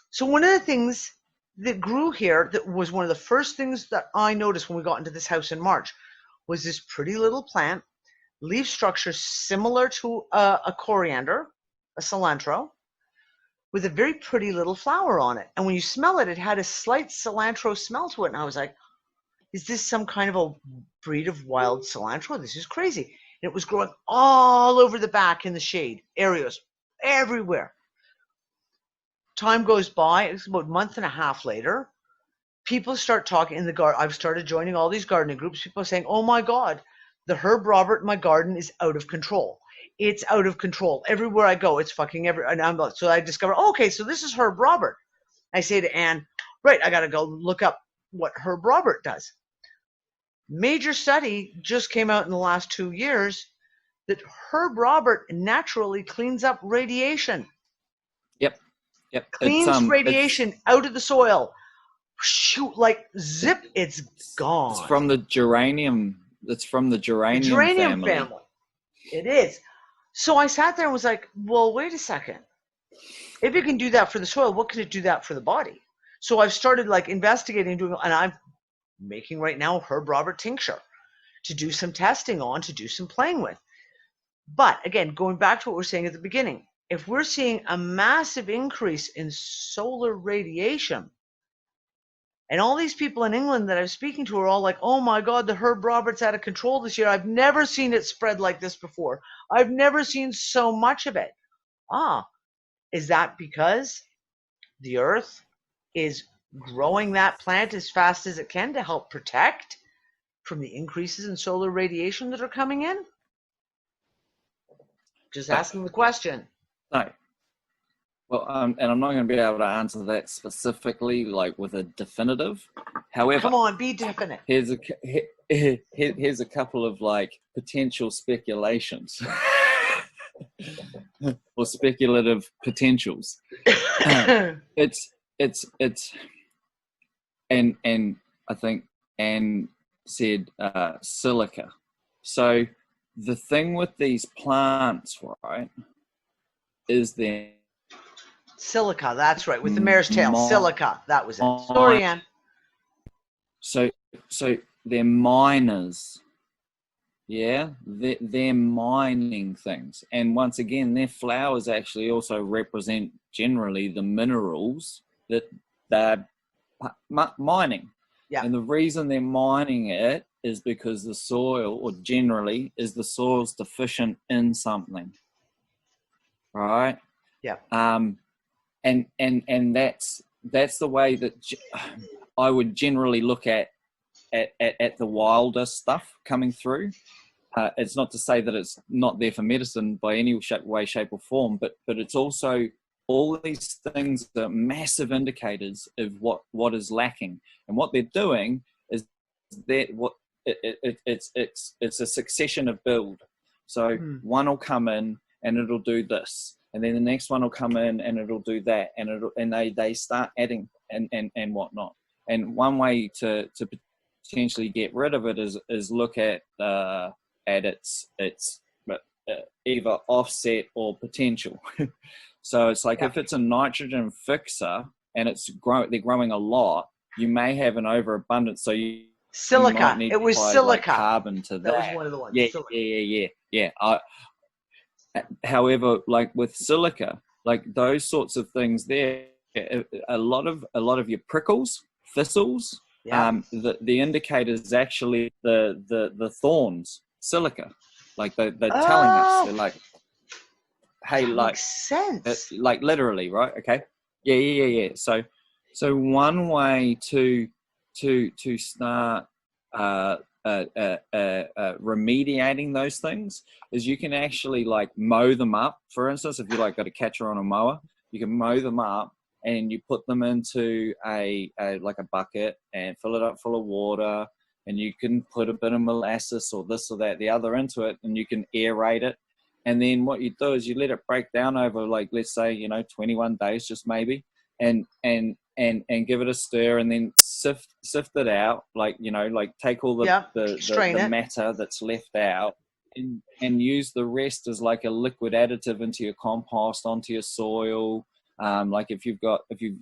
So one of the things that grew here, that was one of the first things that I noticed when we got into this house in March, was this pretty little plant, leaf structure similar to a coriander, a cilantro, with a very pretty little flower on it. And when you smell it, it had a slight cilantro smell to it. And I was like, is this some kind of a breed of wild cilantro? This is crazy. And it was growing all over the back in the shade areas, everywhere. Time goes by. It's about a month and a half later. People start talking in the garden. I've started joining all these gardening groups. People are saying, oh my God, the Herb Robert in my garden is out of control. It's out of control. Everywhere I go, it's fucking and I'm like, so I discover, okay, so this is Herb Robert. I say to Anne, right, I got to go look up what Herb Robert does. Major study just came out in the last 2 years that Herb Robert naturally cleans up radiation. Yep. Cleans radiation out of the soil. Shoot, like zip, it's gone. It's from the geranium. It's from the geranium family. It is. So I sat there and was like, well, wait a second. If it can do that for the soil, what can it do that for the body? So I've started investigating, and I'm making right now Herb Robert tincture to do some testing on, to do some playing with. But again, going back to what we're saying at the beginning, if we're seeing a massive increase in solar radiation, and all these people in England that I'm speaking to are all like, oh my God, the Herb Robert's out of control this year. I've never seen it spread like this before. I've never seen so much of it. Is that because the earth is growing that plant as fast as it can to help protect from the increases in solar radiation that are coming in? Just asking the question. No. Well, and I'm not going to be able to answer that specifically, with a definitive. However, come on, be definite. Here's a couple of potential speculations or speculative potentials. It's and I think Anne said silica. So the thing with these plants, right, is that silica, that's right, with the mare's tail. Silica, that was it. Sorry, Anne. So they're miners. Yeah, they're mining things. And once again, their flowers actually also represent generally the minerals that they're mining. Yeah. And the reason they're mining it is because the soil, or generally, is the soil's deficient in something. Right? Yeah. And that's the way that I would generally look at the wilder stuff coming through. It's not to say that it's not there for medicine by any way, shape, or form, but it's also, all these things are massive indicators of what is lacking, and what they're doing is that it's a succession of build. So one will come in and it'll do this, and then the next one will come in and it'll do that, and they start adding and whatnot. And one way to potentially get rid of it is look at its either offset or potential. So it's like, if it's a nitrogen fixer and they're growing a lot, you may have an overabundance. So you Silica. might need It was to apply silica. like carbon to that. That was one of the ones. Yeah. However, like with silica, like those sorts of things there, a lot of your prickles, thistles, the indicator is actually the thorns, silica. Like they're telling us, they're like, hey, that like, makes sense. like literally, right? Okay. Yeah. So one way to start remediating those things is you can actually like mow them up. For instance, if you like got a catcher on a mower, you can mow them up and you put them into a like a bucket and fill it up full of water, and you can put a bit of molasses or this or that, the other into it, and you can aerate it. And then what you do is you let it break down over, like, let's say, 21 days, just maybe, and give it a stir, and then sift it out, like take all the matter that's left out, and use the rest as like a liquid additive into your compost, onto your soil. Like if you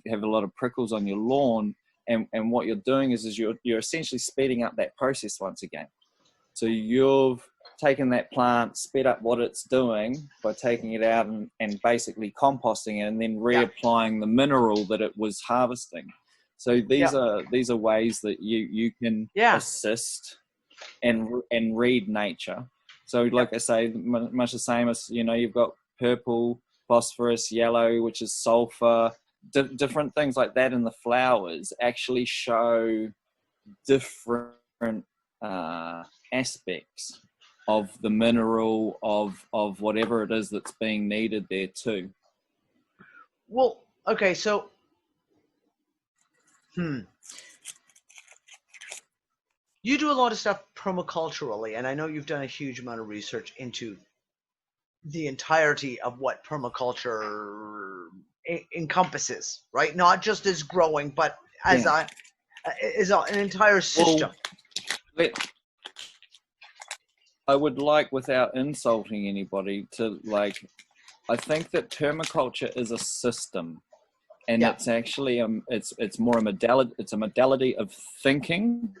have a lot of prickles on your lawn, and what you're doing is you're essentially speeding up that process once again. So you've taken that plant, sped up what it's doing by taking it out and basically composting it, and then reapplying the mineral that it was harvesting. So these are ways that you can assist and read nature. So like I say, much the same as, you've got purple, phosphorus, yellow, which is sulfur, different things like that in the flowers actually show different aspects of the mineral, of whatever it is that's being needed there too. Well, okay, so you do a lot of stuff permaculturally, and I know you've done a huge amount of research into the entirety of what permaculture encompasses, right? Not just as growing, but as an entire system. Well, I would like, without insulting anybody, to I think that permaculture is a system, and it's actually it's more a modality. It's a modality of thinking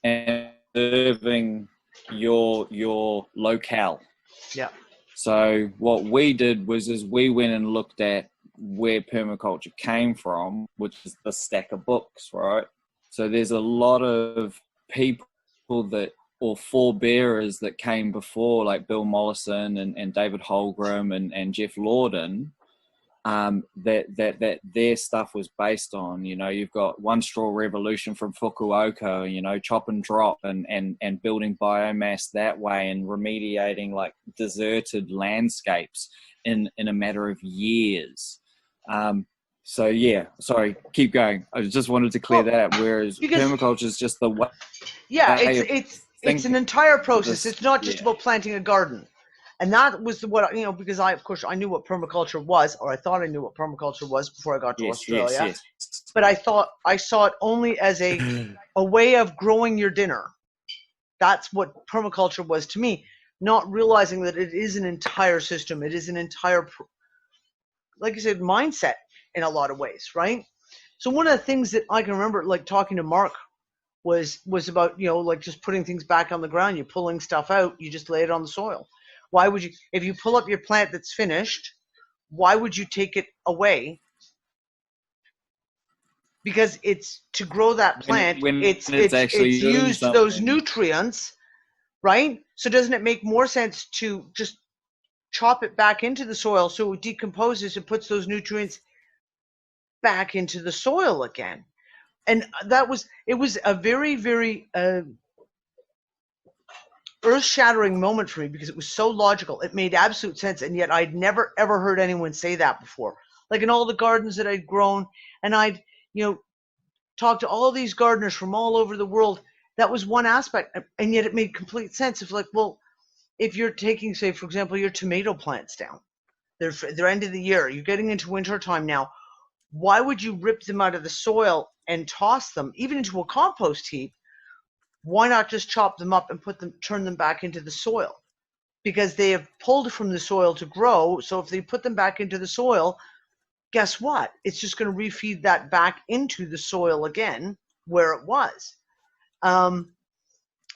and serving your locale. Yeah. So what we did was we went and looked at where permaculture came from, which is the stack of books, right? So there's a lot of people or forebearers that came before, like Bill Mollison and David Holmgren and Jeff Lawden, that their stuff was based on. You've got One Straw Revolution from Fukuoka, chop and drop and building biomass that way, and remediating like deserted landscapes in a matter of years. So yeah, sorry, keep going. I just wanted to clear that up. Whereas permaculture is just the way. Yeah, it's an entire process. It's not just about planting a garden. And that was because I knew what permaculture was, or I thought I knew what permaculture was before I got to Australia. Yes. But I thought I saw it only as a way of growing your dinner. That's what permaculture was to me, not realizing that it is an entire system. It is an entire, like you said, mindset in a lot of ways, right? So one of the things that I can remember, like talking to Mark, was about, like just putting things back on the ground. You're pulling stuff out, you just lay it on the soil. Why would you, if you pull up your plant that's finished, why would you take it away? Because it's to grow that plant, it's used those nutrients, right? So doesn't it make more sense to just chop it back into the soil so it decomposes and puts those nutrients back into the soil again? And it was a very, very earth-shattering moment for me, because it was so logical. It made absolute sense, and yet I'd never, ever heard anyone say that before. Like in all the gardens that I'd grown, and I'd, talked to all these gardeners from all over the world, that was one aspect, and yet it made complete sense. Of like, well, if you're taking, say, for example, your tomato plants down, they're end of the year, you're getting into winter time now, why would you rip them out of the soil and toss them even into a compost heap? Why not just chop them up and turn them back into the soil? Because they have pulled from the soil to grow. So if they put them back into the soil, guess what? It's just going to refeed that back into the soil again where it was. And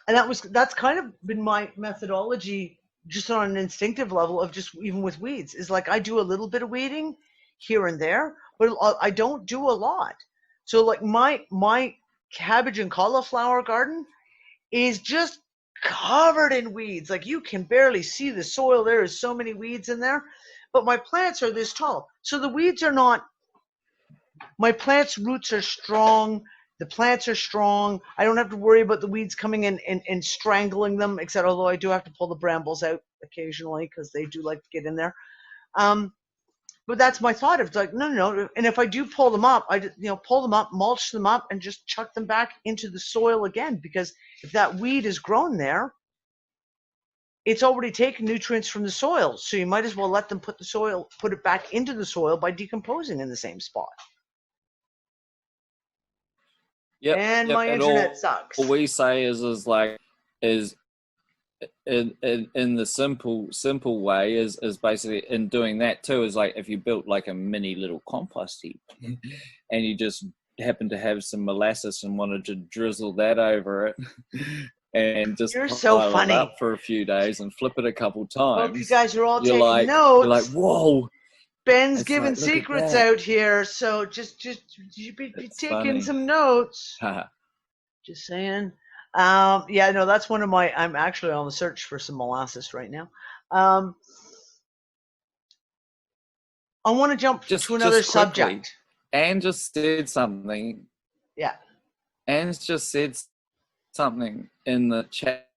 that's kind of been my methodology, just on an instinctive level, of just even with weeds, is like I do a little bit of weeding here and there, but I don't do a lot. So like my cabbage and cauliflower garden is just covered in weeds. Like you can barely see the soil. There is so many weeds in there, but my plants are this tall. So the weeds are not, my plants' roots are strong. The plants are strong. I don't have to worry about the weeds coming in and strangling them, except although I do have to pull the brambles out occasionally because they do like to get in there. But that's my thought. It's like, no. And if I do pull them up, I pull them up, mulch them up, and just chuck them back into the soil again. Because if that weed is grown there, it's already taken nutrients from the soil. So you might as well let them put it back into the soil by decomposing in the same spot. Yep. And my internet sucks. All we say is in the simple way is basically, in doing that too, is like if you built like a mini little compost heap and you just happen to have some molasses and wanted to drizzle that over it and just You're so pile funny. it up for a few days and flip it a couple times. Hope you guys are all taking notes. You're like, whoa. Ben's giving secrets out here, so just you be taking funny. Some notes. Just saying. Yeah, no, that's one of my. I'm actually on the search for some molasses right now. I want to jump to another subject. Anne just said something. Yeah. Anne's just said something in the chat,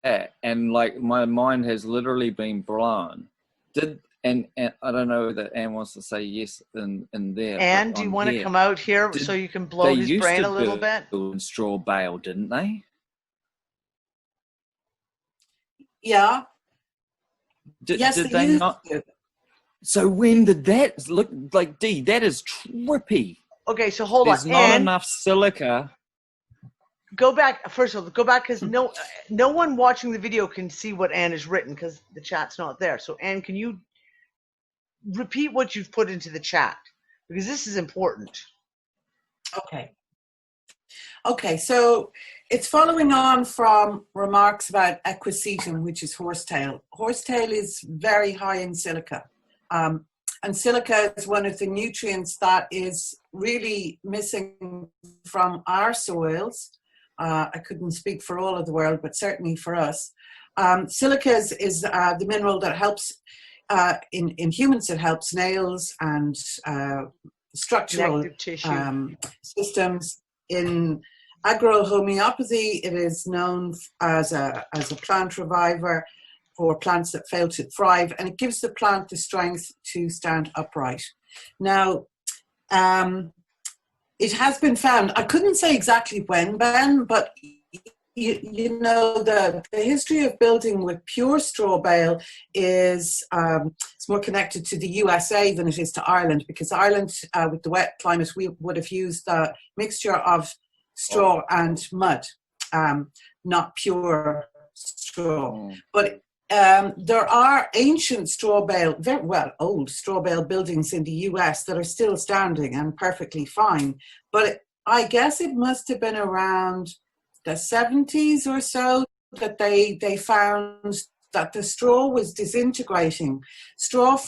and like my mind has literally been blown. And I don't know that Anne wants to say yes in there. Anne, do you want to come out here so you can blow his brain a little bit? They used to straw bale, didn't they? Yeah. Yes, did they not? So when did that look like? D, that is trippy. Okay, so hold on. There's not Anne, enough silica. Go back. First of all, go back because no one watching the video can see what Anne has written because the chat's not there. So Anne, can you repeat what you've put into the chat? Because this is important. Okay, so it's following on from remarks about equisetum, which is horsetail. Horsetail is very high in silica. And silica is one of the nutrients that is really missing from our soils. I couldn't speak for all of the world, but certainly for us. Silica is the mineral that helps, in humans, it helps nails and structural systems. In agrohomeopathy, it is known as a plant reviver for plants that fail to thrive, and it gives the plant the strength to stand upright. Now, it has been found, I couldn't say exactly when, Ben, but you know, the history of building with pure straw bale is it's more connected to the USA than it is to Ireland, because Ireland, with the wet climate, we would have used a mixture of straw and mud, not pure straw. But there are ancient straw bale, very well old straw bale buildings in the US that are still standing and perfectly fine. But I guess it must have been around the 70s or so that they found that the straw was disintegrating. Straw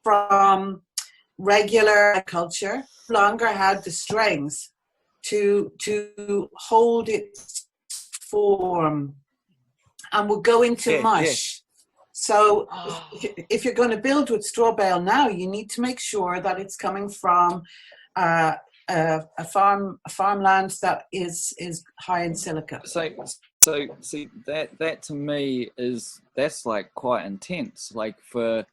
from regular culture longer had the strength to hold its form and would go into mush. Yeah. So if you're going to build with straw bale now, you need to make sure that it's coming from a farmland that is high in silica. So see that to me that's like quite intense. Like for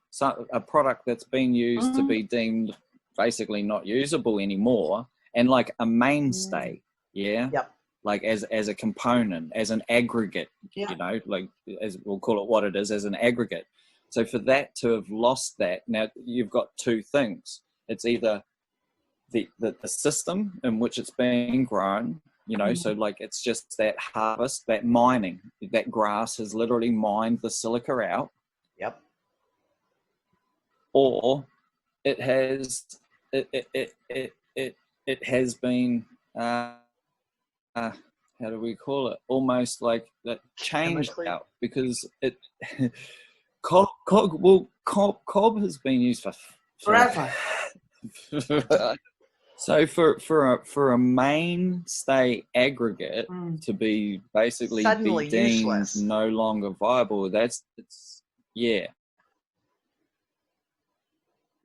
a product that's been used to be deemed basically not usable anymore, and like a mainstay, Yep. Like as a component, as an aggregate, you know, like as we'll call it what it is, as an aggregate. So for that to have lost that, now you've got two things. It's either the system in which it's being grown, you know, so like it's just that harvest, that mining, that grass has literally mined the silica out. Yep. Or it has it has been how do we call it, almost like that changed out, because it cob has been used for Forever. So for a mainstay aggregate to be basically Suddenly be deemed useless. no longer viable, it's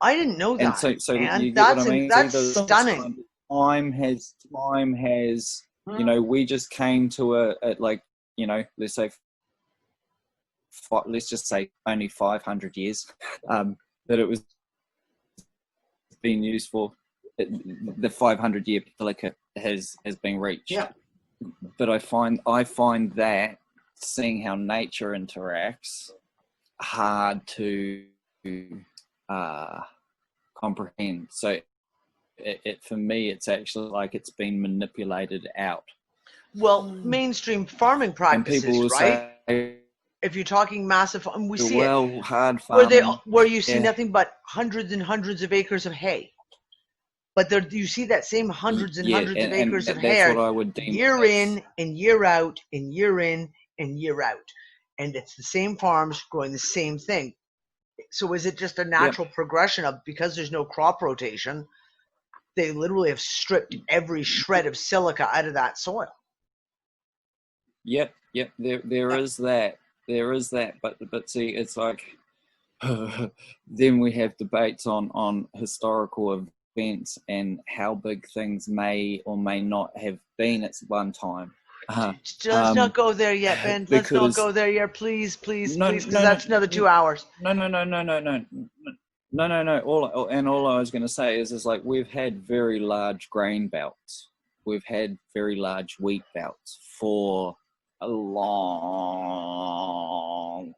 I didn't know that. And so man. you get what I mean? That's See, stunning. Time has, you know, we just came to a like, you know, let's just say only 500 years that it was being used for. The 500-year silica has been reached. Yeah. But I find that seeing how nature interacts hard to comprehend. So it for me, it's actually like it's been manipulated out. Well, mainstream farming practices, and people will right? Say, if you're talking massive, we see it hard farming, where you see nothing but hundreds and hundreds of acres of hay. But there, you see that same hundreds and hundreds of acres of hay what I would deem year in and year out and year in and year out. And it's the same farms growing the same thing. So is it just a natural progression of, because there's no crop rotation, they literally have stripped every shred of silica out of that soil? Yep. There is that. But see, it's like then we have debates on historical events and how big things may or may not have been at one time. Let's not go there yet, Ben. Let's not go there yet, please, because that's another 2 hours. No. All I was going to say is like we've had very large grain belts. We've had very large wheat belts for a long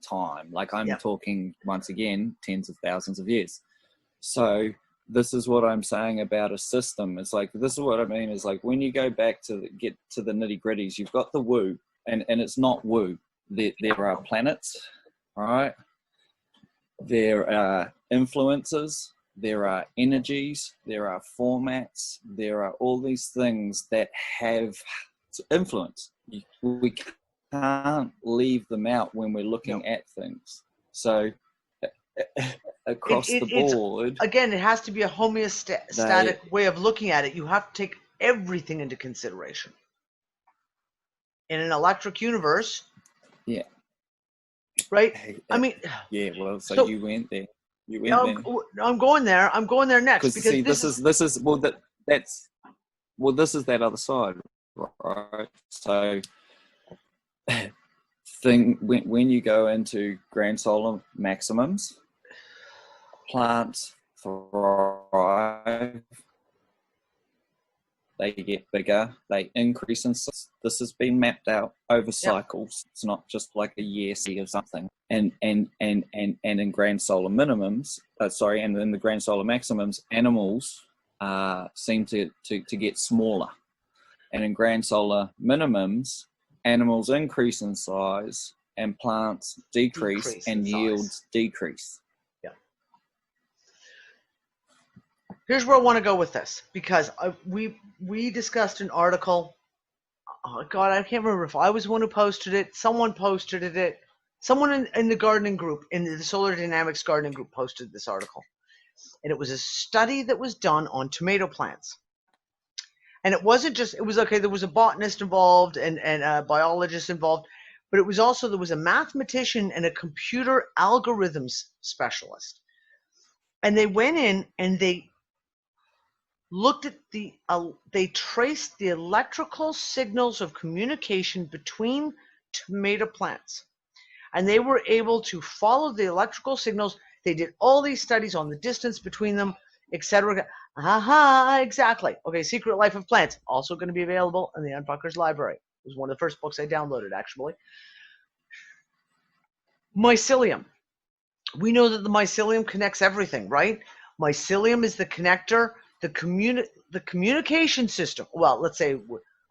time. Like I'm talking once again, tens of thousands of years. So this is what I'm saying about a system. It's like, this is what I mean is like when you go back to get to the nitty gritties, you've got the woo, and it's not woo. There are planets, right? There are influences, there are energies, there are formats, there are all these things that have influence. We can't leave them out when we're looking at things. So across the board, again, it has to be a homeostatic way of looking at it. You have to take everything into consideration. In an electric universe, right? I mean, so you went there. I'm going there. I'm going there next because see, this is this is that other side, right? So when you go into grand solar maximums, plants thrive, they get bigger, they increase in size. This has been mapped out over cycles. It's not just like a year see of something. And in grand solar minimums, and in the grand solar maximums, animals seem to get smaller. And in grand solar minimums, animals increase in size and plants decrease and yields decrease. Here's where I want to go with this, because we discussed an article. Oh God, I can't remember if I was the one who posted it. Someone posted it. Someone in the gardening group, in the Solar Dynamics gardening group, posted this article, and it was a study that was done on tomato plants. And it wasn't just, it was okay. There was a botanist involved and a biologist involved, but it was also, there was a mathematician and a computer algorithms specialist, and they went in and they looked at they traced the electrical signals of communication between tomato plants, and they were able to follow the electrical signals. They did all these studies on the distance between them, etc. Exactly. Okay, Secret Life of Plants, also going to be available in the Unfuckers Library. It was one of the first books I downloaded, actually. Mycelium. We know that the mycelium connects everything, right? Mycelium is the connector. the communication system, well, let's say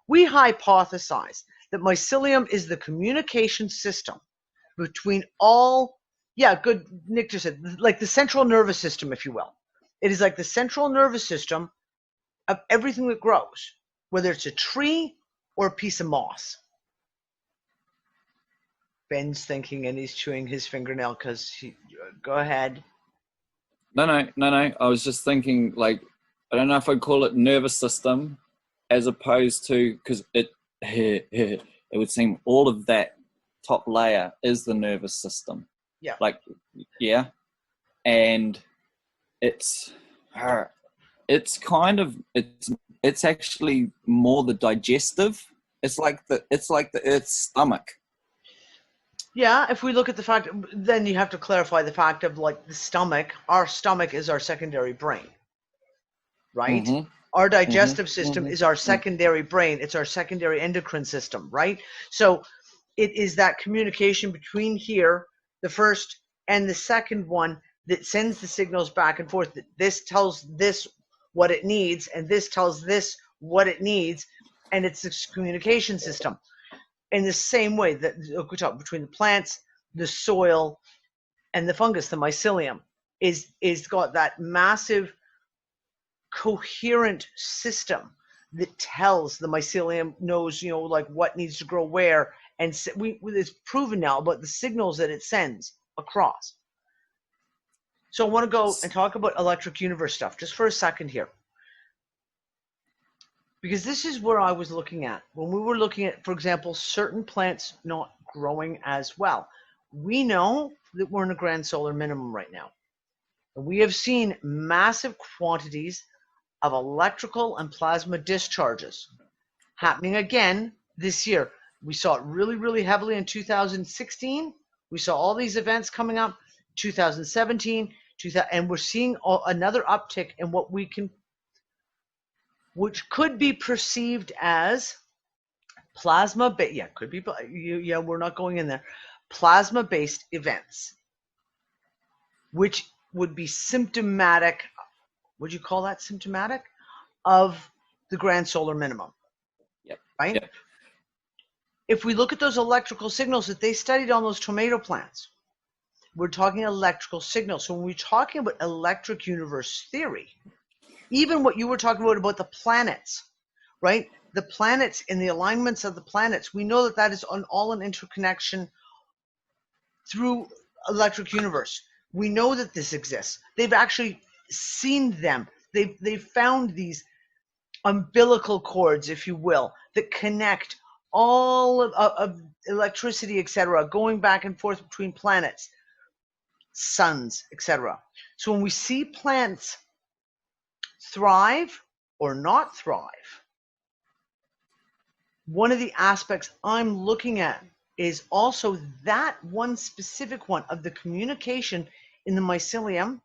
we hypothesize that mycelium is the communication system between all, yeah, good, Nick just said, like the central nervous system, if you will. It is like the central nervous system of everything that grows, whether it's a tree or a piece of moss. Ben's thinking and he's chewing his fingernail because go ahead. No. I was just thinking, like, I don't know if I'd call it nervous system as opposed to, because it would seem all of that top layer is the nervous system. Yeah. Like, yeah. And it's kind of, it's actually more the digestive. It's like the Earth's stomach. Yeah, if we look at the fact, then you have to clarify the fact of like the stomach. Our stomach is our secondary brain, right? Mm-hmm. Our digestive system is our secondary brain. It's our secondary endocrine system, right? So it is that communication between here, the first and the second one, that sends the signals back and forth. That this tells this what it needs, and this tells this what it needs, and it's this communication system. In the same way that we talk between the plants, the soil, and the fungus, the mycelium is got that massive coherent system that tells the mycelium, knows, you know, like what needs to grow where, and it's proven now about the signals that it sends across. So I want to go and talk about electric universe stuff just for a second here. Because this is where I was looking at when we were looking at, for example, certain plants not growing as well. We know that we're in a grand solar minimum right now. And we have seen massive quantities of electrical and plasma discharges happening again this year. We saw it really, really heavily in 2016. We saw all these events coming up, 2017, and we're seeing another uptick in what we can, which could be perceived as plasma-based, yeah, could be, yeah, we're not going in there, plasma-based events, which would be symptomatic, would you call that symptomatic, of the grand solar minimum? Yep. Right? Yep. If we look at those electrical signals that they studied on those tomato plants, we're talking electrical signals. So when we're talking about electric universe theory, even what you were talking about the planets, right? The planets and the alignments of the planets, we know that is all an interconnection through electric universe. We know that this exists. They've actually seen them. They've found these umbilical cords, if you will, that connect all of electricity, etc., going back and forth between planets, suns, etc. So when we see plants thrive or not thrive, one of the aspects I'm looking at is also that one specific one of the communication in the mycelium.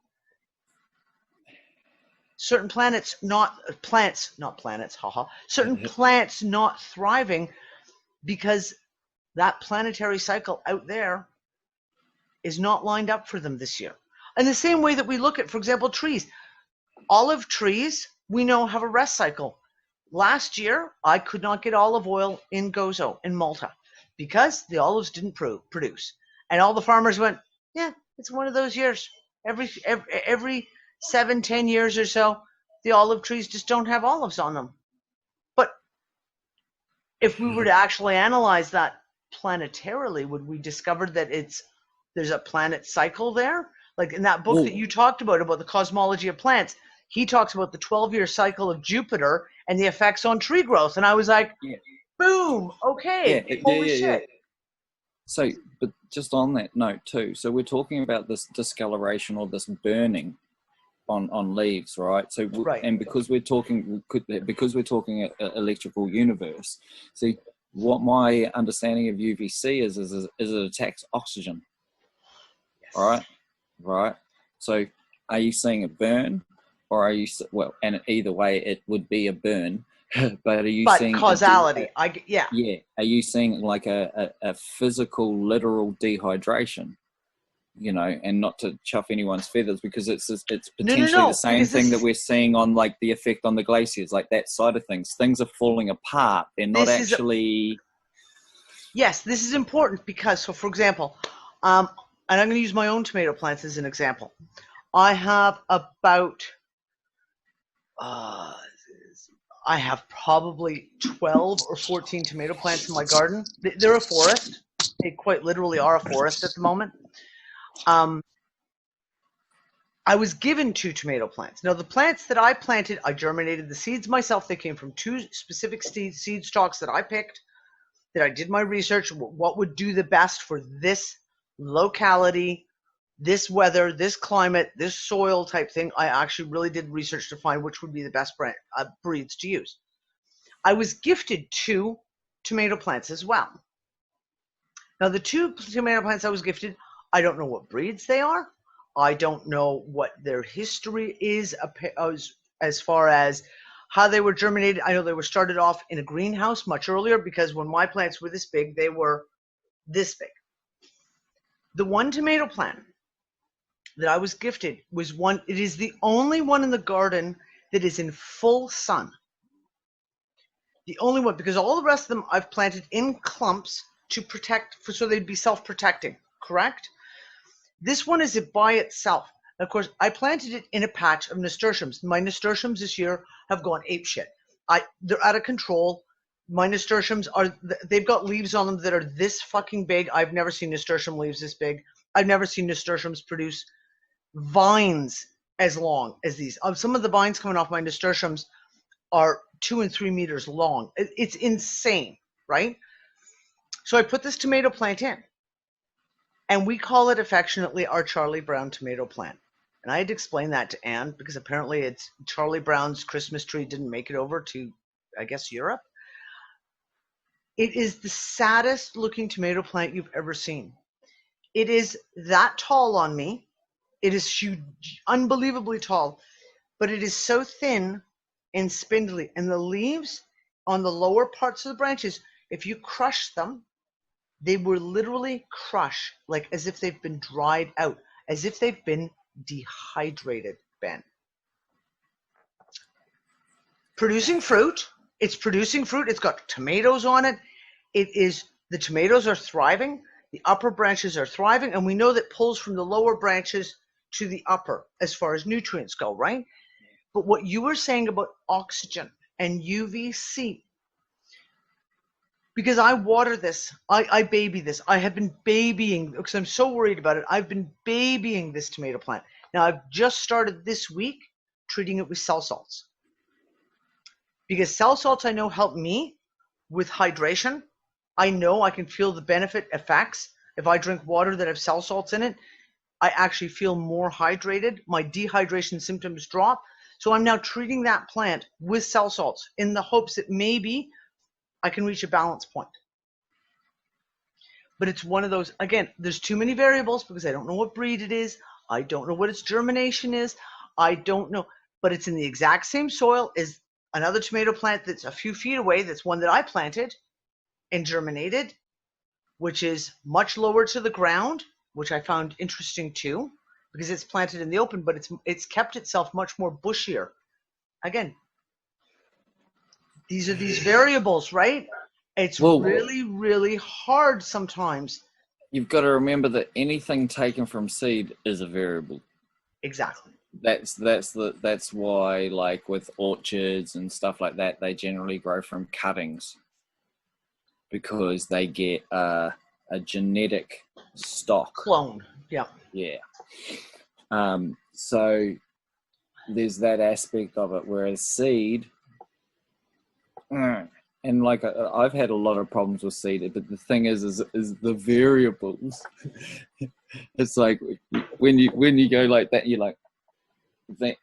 Certain plants, certain plants not thriving because that planetary cycle out there is not lined up for them this year. In the same way that we look at, for example, trees. Olive trees, we know, have a rest cycle. Last year, I could not get olive oil in Gozo, in Malta, because the olives didn't produce. And all the farmers went, yeah, it's one of those years. Every 7-10 years or so, the olive trees just don't have olives on them. But if we were to actually analyze that planetarily, would we discover that there's a planet cycle there? Like in that book that you talked about the cosmology of plants, he talks about the 12-year cycle of Jupiter and the effects on tree growth. And I was like, boom, okay, holy shit. So, but just on that note too, so we're talking about this discoloration or this burning on leaves, right? So, and because we're talking electrical universe, see, what my understanding of UVC is it attacks oxygen. Yes. Right. So, are you seeing a burn, or are you, well? And either way, it would be a burn. But are you seeing causality? Yeah. Are you seeing like a physical, literal dehydration? and not to chuff anyone's feathers, because it's No, potentially the same because thing that we're seeing on like the effect on the glaciers, like that side of things. Things are falling apart. They're not actually. Yes, this is important because, so for example, and I'm going to use my own tomato plants as an example. I have about, I have probably 12 or 14 tomato plants in my garden. They're a forest. They quite literally are a forest at the moment. I was given 2 tomato plants. Now, the plants that I planted, I germinated the seeds myself. They came from 2 specific seed stalks that I picked, that I did my research, what would do the best for this locality, this weather, this climate, this soil type thing. I actually really did research to find which would be the best breeds to use. I was gifted 2 tomato plants as well. Now, the 2 tomato plants I was gifted, I don't know what breeds they are. I don't know what their history is as far as how they were germinated. I know they were started off in a greenhouse much earlier, because when my plants were this big, they were this big. The one tomato plant that I was gifted was one, it is the only one in the garden that is in full sun. The only one, because all the rest of them I've planted in clumps to protect, so they'd be self-protecting, correct? This one is by itself. Of course, I planted it in a patch of nasturtiums. My nasturtiums this year have gone apeshit. They're out of control. My nasturtiums they've got leaves on them that are this fucking big. I've never seen nasturtium leaves this big. I've never seen nasturtiums produce vines as long as these. Some of the vines coming off my nasturtiums are 2 and 3 meters long. It's insane, right? So I put this tomato plant in, and we call it affectionately our Charlie Brown tomato plant. And I had to explain that to Anne, because apparently it's Charlie Brown's Christmas tree didn't make it over to, I guess, Europe. It is the saddest looking tomato plant you've ever seen. It is that tall on me. It is huge, unbelievably tall, but it is so thin and spindly. And the leaves on the lower parts of the branches, if you crush them, they will literally crush, like as if they've been dried out, as if they've been dehydrated, Ben. Producing fruit. It's producing fruit. It's got tomatoes on it. The tomatoes are thriving. The upper branches are thriving. And we know that pulls from the lower branches to the upper as far as nutrients go, right? But what you were saying about oxygen and UVC, because I water this, I baby this. I have been babying, because I'm so worried about it. I've been babying this tomato plant. Now, I've just started this week treating it with cell salts. Because cell salts, I know, help me with hydration. I know I can feel the benefit effects. If I drink water that have cell salts in it, I actually feel more hydrated. My dehydration symptoms drop. So I'm now treating that plant with cell salts in the hopes that maybe I can reach a balance point. But it's one of those, again, there's too many variables, because I don't know what breed it is. I don't know what its germination is. I don't know, but it's in the exact same soil as another tomato plant that's a few feet away. That's one that I planted and germinated, which is much lower to the ground, which I found interesting too, because it's planted in the open, but it's kept itself much more bushier. Again, these are these variables, right? It's really, really hard sometimes. You've got to remember that anything taken from seed is a variable. Exactly. That's why, like with orchards and stuff like that, they generally grow from cuttings, because they get a genetic stock clone. Yeah. So there's that aspect of it, whereas seed, and like I've had a lot of problems with seed, but the thing is the variables. It's like when you go like that, you're like,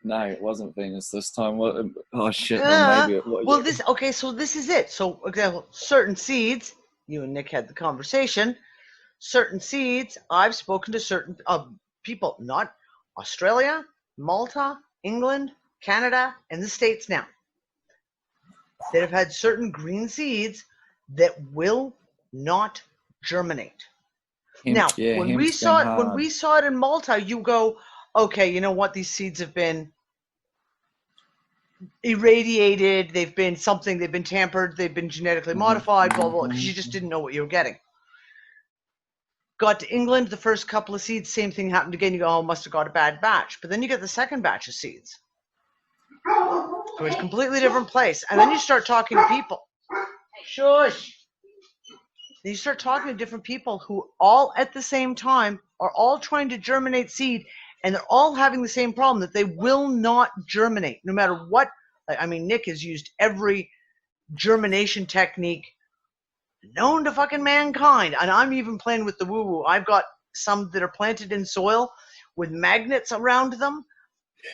no, it wasn't Venus this time. Oh shit! Maybe it was. Well, so this is it. So, example, certain seeds. You and Nick had the conversation. Certain seeds. I've spoken to certain people, not Australia, Malta, England, Canada, and the States now, that have had certain green seeds that will not germinate. Now, when we hemp's been saw it in Malta, you go, okay, you know what? These seeds have been irradiated. They've been tampered. They've been genetically modified, blah, blah, because you just didn't know what you were getting. Got to England, the first couple of seeds, same thing happened again. You go, oh, must have got a bad batch. But then you get the second batch of seeds. So it's a completely different place. And then you start talking to people. Shush. Then you start talking to different people who all at the same time are all trying to germinate seed, and they're all having the same problem, that they will not germinate no matter what. I mean, Nick has used every germination technique known to fucking mankind, and I'm even playing with the woo-woo. I've got some that are planted in soil with magnets around them,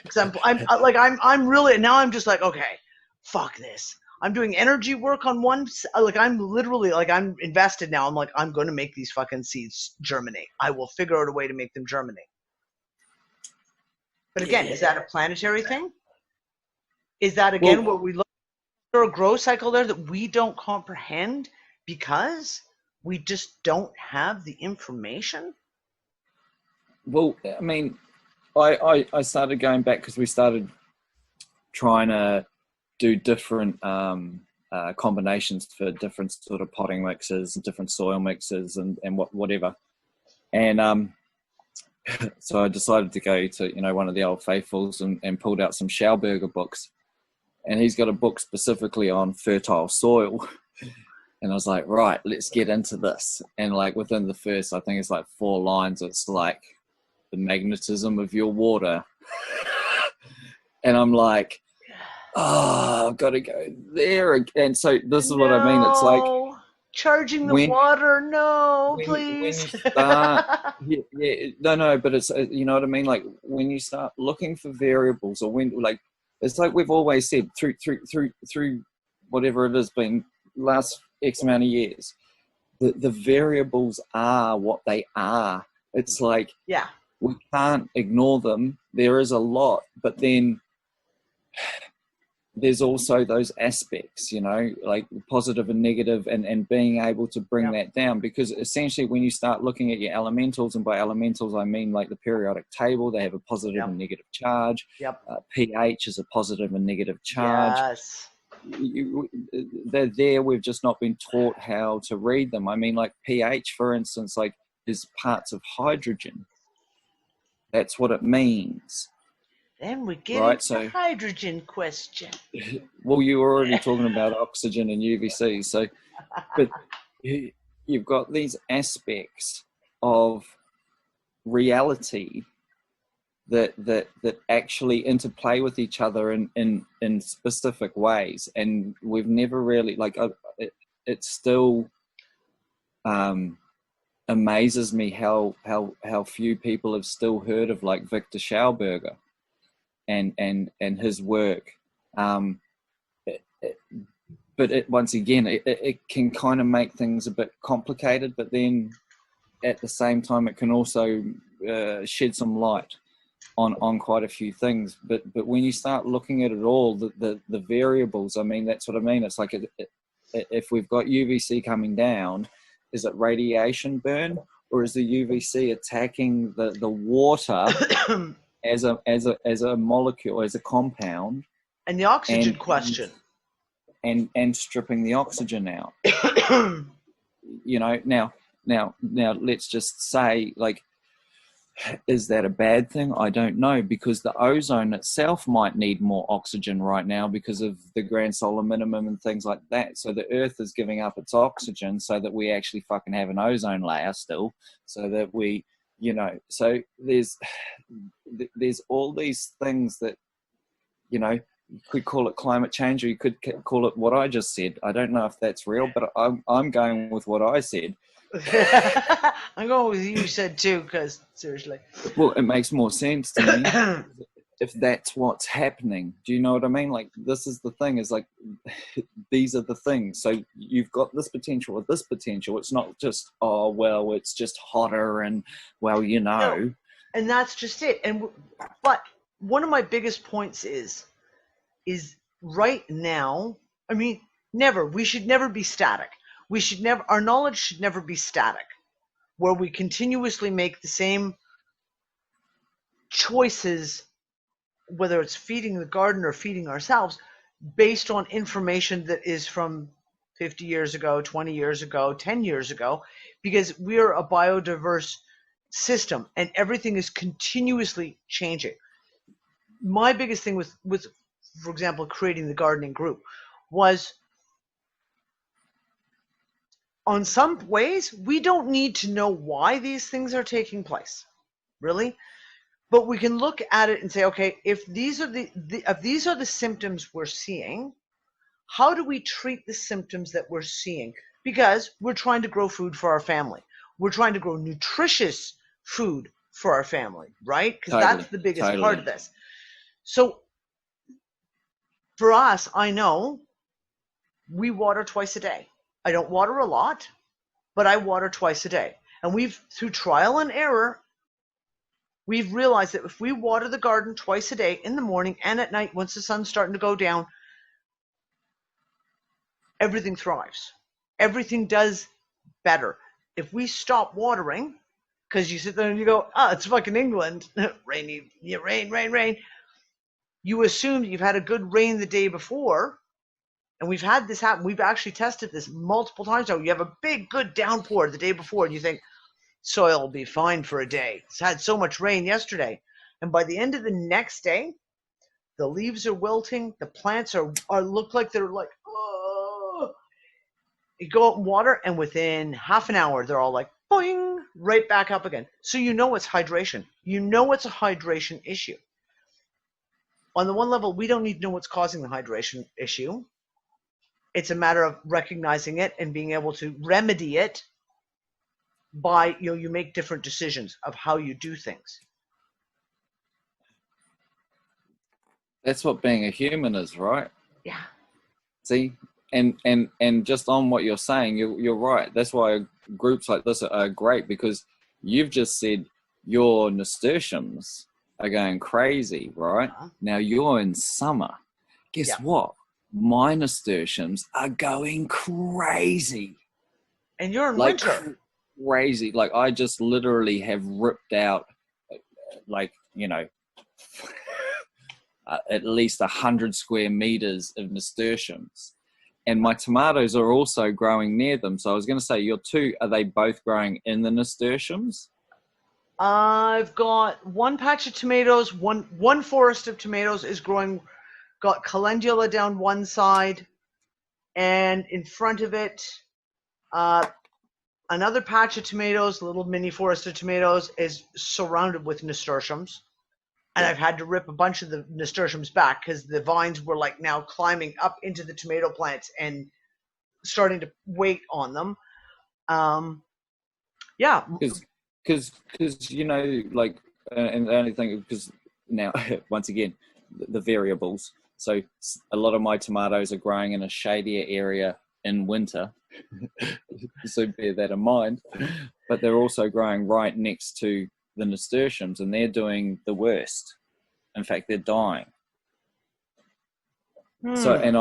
because I'm really, now I'm just like, okay, fuck this. I'm doing energy work on one, like I'm literally, like I'm invested now. I'm like, I'm going to make these fucking seeds germinate. I will figure out a way to make them germinate. But again, is that a planetary thing? Is that again where we look for a growth cycle there that we don't comprehend because we just don't have the information? Well, I mean, I started going back because we started trying to do different combinations for different sort of potting mixes, different soil mixes, and whatever. And so I decided to go to one of the old faithfuls and pulled out some Schauberger books, and he's got a book specifically on fertile soil. And I was like, right, let's get into this. And like within the first, I think it's like 4 lines, it's like the magnetism of your water. And I'm like, oh, I've got to go there again. So this is what I mean. It's like charging the water. No, please. When you start, no, but it's, you know what I mean? Like when you start looking for variables, or when, like, it's like we've always said through whatever it has been last X amount of years, the variables are what they are. It's like, we can't ignore them. There is a lot, but then there's also those aspects, like positive and negative, and being able to bring that down, because essentially when you start looking at your elementals, and by elementals I mean like the periodic table, they have a positive and negative charge. pH is a positive and negative charge. They're there, we've just not been taught how to read them. I mean, like pH, for instance, like is parts of hydrogen. That's what it means. Then we get into the hydrogen question. Well, you were already talking about oxygen and UVC. So, but you've got these aspects of reality that actually interplay with each other in specific ways, and we've never really, like, it still amazes me how few people have still heard of like Victor Schauberger and his work. But once again, it can kind of make things a bit complicated, but then at the same time it can also shed some light on quite a few things. But when you start looking at it all, the variables, I mean, that's what I mean. It's like if we've got UVC coming down, is it radiation burn, or is the UVC attacking the water as a molecule, as a compound? And the oxygen question. And stripping the oxygen out. Now let's just say, like, is that a bad thing? I don't know, because the ozone itself might need more oxygen right now because of the grand solar minimum and things like that. So the Earth is giving up its oxygen so that we actually fucking have an ozone layer still, so that we, so there's all these things that, you could call it climate change, or you could call it what I just said. I don't know if that's real, but I'm going with what I said. I'm going with you said too, because seriously. Well, it makes more sense to me if that's what's happening. Do you know what I mean? Like, this is the thing, is like, these are the things. So you've got this potential or this potential. It's not just, oh, well, it's just hotter and, well, No. And that's just it. But one of my biggest points is right now, I mean, we should never be static. Our knowledge should never be static. where we continuously make the same choices, whether it's feeding the garden or feeding ourselves, based on information that is from 50 years ago, 20 years ago, 10 years ago, because we're a biodiverse system and everything is continuously changing. My biggest thing with, for example, creating the gardening group was, on some ways, we don't need to know why these things are taking place, really. But we can look at it and say, okay, if these are the symptoms we're seeing, how do we treat the symptoms that we're seeing? Because we're trying to grow food for our family. We're trying to grow nutritious food for our family, right? Because that's the biggest part of this. So for us, I know we water twice a day. I don't water a lot, but I water twice a day. And we've, through trial and error, we've realized that if we water the garden twice a day, in the morning and at night, once the sun's starting to go down, everything thrives. Everything does better. If we stop watering, because you sit there and you go, oh, it's fucking England, rainy, rain. You assume that you've had a good rain the day before, and we've had this happen. We've actually tested this multiple times now. You have a big, good downpour the day before, and you think, soil will be fine for a day. It's had so much rain yesterday. And by the end of the next day, the leaves are wilting. The plants are look like they're like, oh. You go out and water, and within half an hour, they're all like, boing, right back up again. So you know it's hydration. You know it's a hydration issue. On the one level, we don't need to know what's causing the hydration issue. It's a matter of recognizing it and being able to remedy it by, you make different decisions of how you do things. That's what being a human is, right? Yeah. See, and just on what you're saying, you're right. That's why groups like this are great, because you've just said your nasturtiums are going crazy, right? Now you're in summer. Guess what? My nasturtiums are going crazy. And you're in winter. Crazy. Like, I just literally have ripped out, like, at least 100 square meters of nasturtiums. And my tomatoes are also growing near them. So I was going to say, your two, are they both growing in the nasturtiums? I've got one patch of tomatoes, one forest of tomatoes is growing, got calendula down one side, and in front of it, another patch of tomatoes, a little mini forest of tomatoes, is surrounded with nasturtiums. And I've had to rip a bunch of the nasturtiums back because the vines were like now climbing up into the tomato plants and starting to wait on them. Because like, and the only thing, because now, once again, the variables. So a lot of my tomatoes are growing in a shadier area in winter. So bear that in mind. But they're also growing right next to the nasturtiums, and they're doing the worst. In fact, they're dying. So, and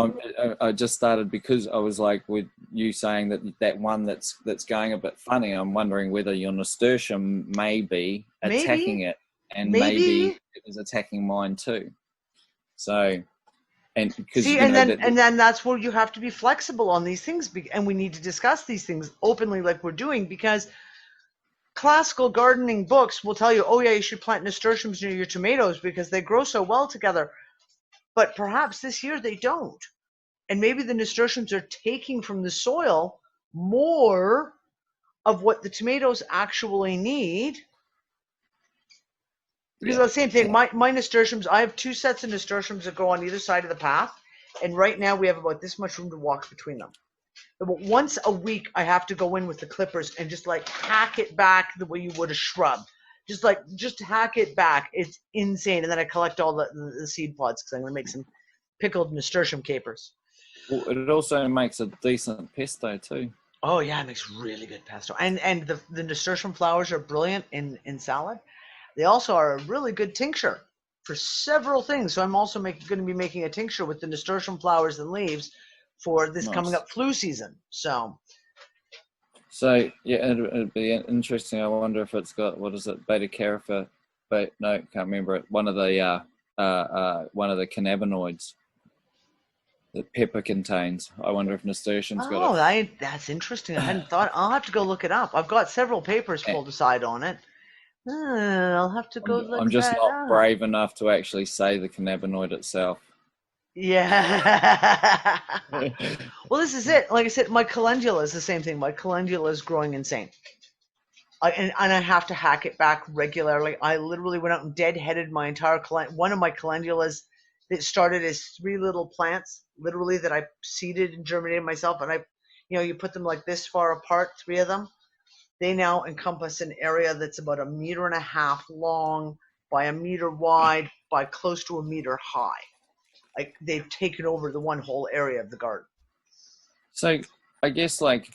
I just started, because I was like, with you saying that one that's going a bit funny, I'm wondering whether your nasturtium may be attacking it, and maybe it was attacking mine too. So, and because then that's where you have to be flexible on these things, and we need to discuss these things openly, like we're doing, because classical gardening books will tell you, oh yeah, you should plant nasturtiums near your tomatoes because they grow so well together. But perhaps this year they don't. And maybe the nasturtiums are taking from the soil more of what the tomatoes actually need. Because the same thing, my nasturtiums, I have two sets of nasturtiums that go on either side of the path. And right now we have about this much room to walk between them. But once a week, I have to go in with the clippers and just like hack it back the way you would a shrub. Just hack it back. It's insane. And then I collect all the seed pods because I'm going to make some pickled nasturtium capers. Well, it also makes a decent pesto too. Oh yeah, it makes really good pesto. And the nasturtium flowers are brilliant in salad. They also are a really good tincture for several things. So I'm also going to be making a tincture with the nasturtium flowers and leaves for this coming up flu season. So So yeah, it'd be interesting. I wonder if it's got, what is it, beta carotene? But no, can't remember it. One of the cannabinoids that pepper contains. I wonder if nasturtium's got Oh, it. that's interesting. I hadn't thought. I'll have to go look it up. I've got several papers pulled aside on it. I'll have to go look I'm just that not up. brave enough to actually say the cannabinoid itself. Yeah. Well, this is it. Like I said, my calendula is the same thing. My calendula is growing insane. And I have to hack it back regularly. I literally went out and deadheaded my entire one of my calendulas that started as 3 little plants, literally, that I seeded and germinated myself. And you put them like this far apart, 3 of them. They now encompass an area that's about 1.5 meters long by 1 meter wide by close to 1 meter high. Like, they've taken over the one whole area of the garden. So I guess, like,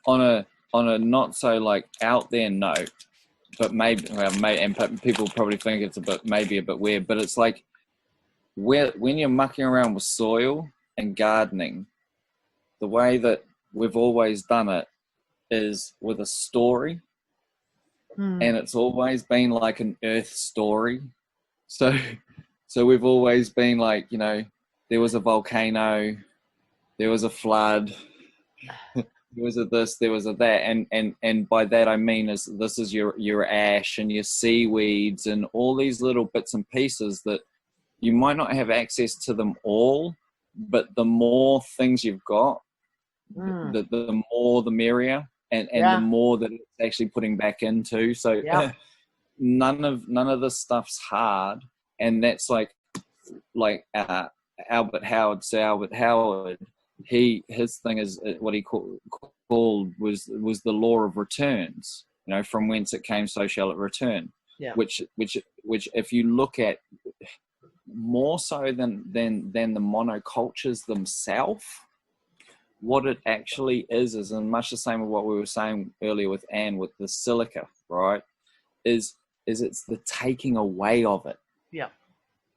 on a not so like out there note, but maybe, and people probably think it's maybe a bit weird, but it's like, when you're mucking around with soil and gardening, the way that we've always done it is with a story, and it's always been like an earth story. So we've always been like, there was a volcano, there was a flood, there was a this, there was a that, and by that I mean this is your ash and your seaweeds and all these little bits and pieces that you might not have access to them all, but the more things you've got, the more the merrier, and the more that it's actually putting back into. So none of this stuff's hard, and that's like Albert Howard. So Albert Howard, his thing is what he called was the law of returns. From whence it came, so shall it return. Yeah. Which if you look at more so than the monocultures themselves, what it actually is in much the same of what we were saying earlier with Anne with the silica, right? Is it's the taking away of it. Yeah.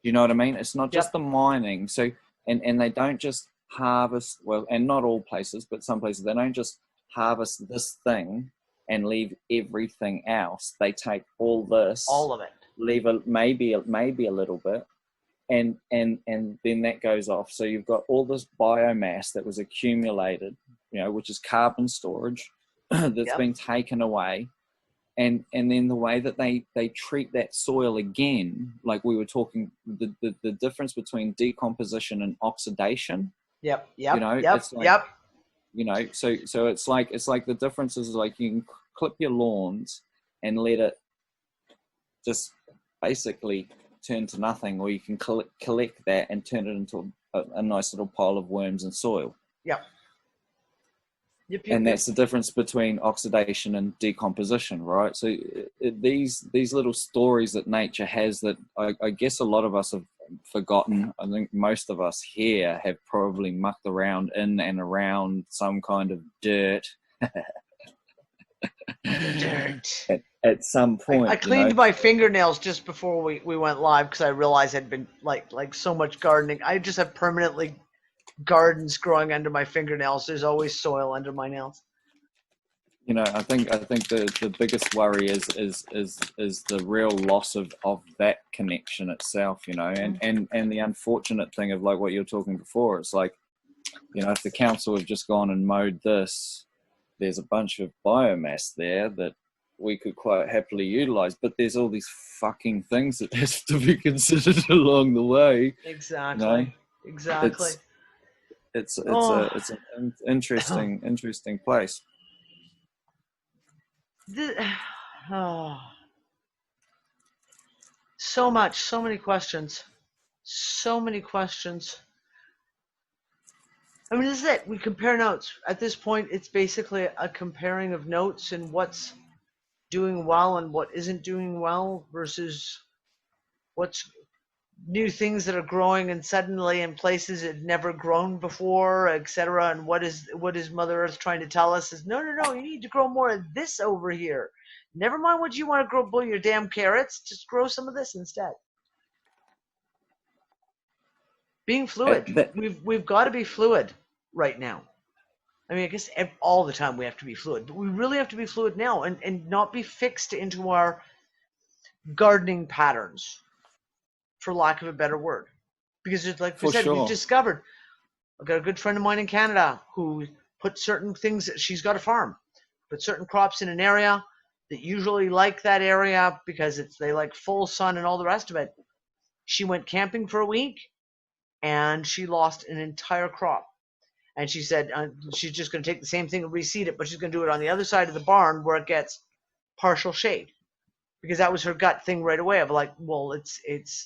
You know what I mean? It's not just the mining. So and they don't just harvest, well, and not all places, but some places, they don't just harvest this thing and leave everything else. They take all this, all of it, leave maybe a little bit, and then that goes off. So you've got all this biomass that was accumulated, which is carbon storage, that's been taken away. And then the way that they treat that soil again, like we were talking, the difference between decomposition and oxidation. Yep. It's like, so it's like the difference is like you can clip your lawns and let it just basically turn to nothing, or you can collect that and turn it into a nice little pile of worms and soil. Yep. And that's the difference between oxidation and decomposition, right? So these little stories that nature has that I guess a lot of us have forgotten. I think most of us here have probably mucked around in and around some kind of dirt. At some point. I cleaned my fingernails just before we went live because I realized I'd been like so much gardening. I just have permanently gardens growing under my fingernails. There's always soil under my nails. I think the biggest worry is the real loss of that connection itself, and the unfortunate thing of like what you were talking before, it's like, if the council have just gone and mowed this, there's a bunch of biomass there that we could quite happily utilize, but there's all these fucking things that has to be considered along the way. Exactly. Exactly. It's an interesting place. So many questions. I mean, this is it. We compare notes. At this point, it's basically a comparing of notes and what's doing well and what isn't doing well versus what's new things that are growing and suddenly in places it never grown before, etc. And what is Mother Earth trying to tell us is no, you need to grow more of this over here. Never mind what you want to grow, your damn carrots. Just grow some of this instead. Being fluid. We've got to be fluid right now. I mean, I guess all the time we have to be fluid, but we really have to be fluid now and not be fixed into our gardening patterns, for lack of a better word. Because it's like we For said, we've sure. discovered, I've got a good friend of mine in Canada who put certain things, she's got a farm, put certain crops in an area that usually like that area because they like full sun and all the rest of it. She went camping for a week and she lost an entire crop. And she said she's just going to take the same thing and reseed it, but she's going to do it on the other side of the barn where it gets partial shade. Because that was her gut thing right away of like, well, it's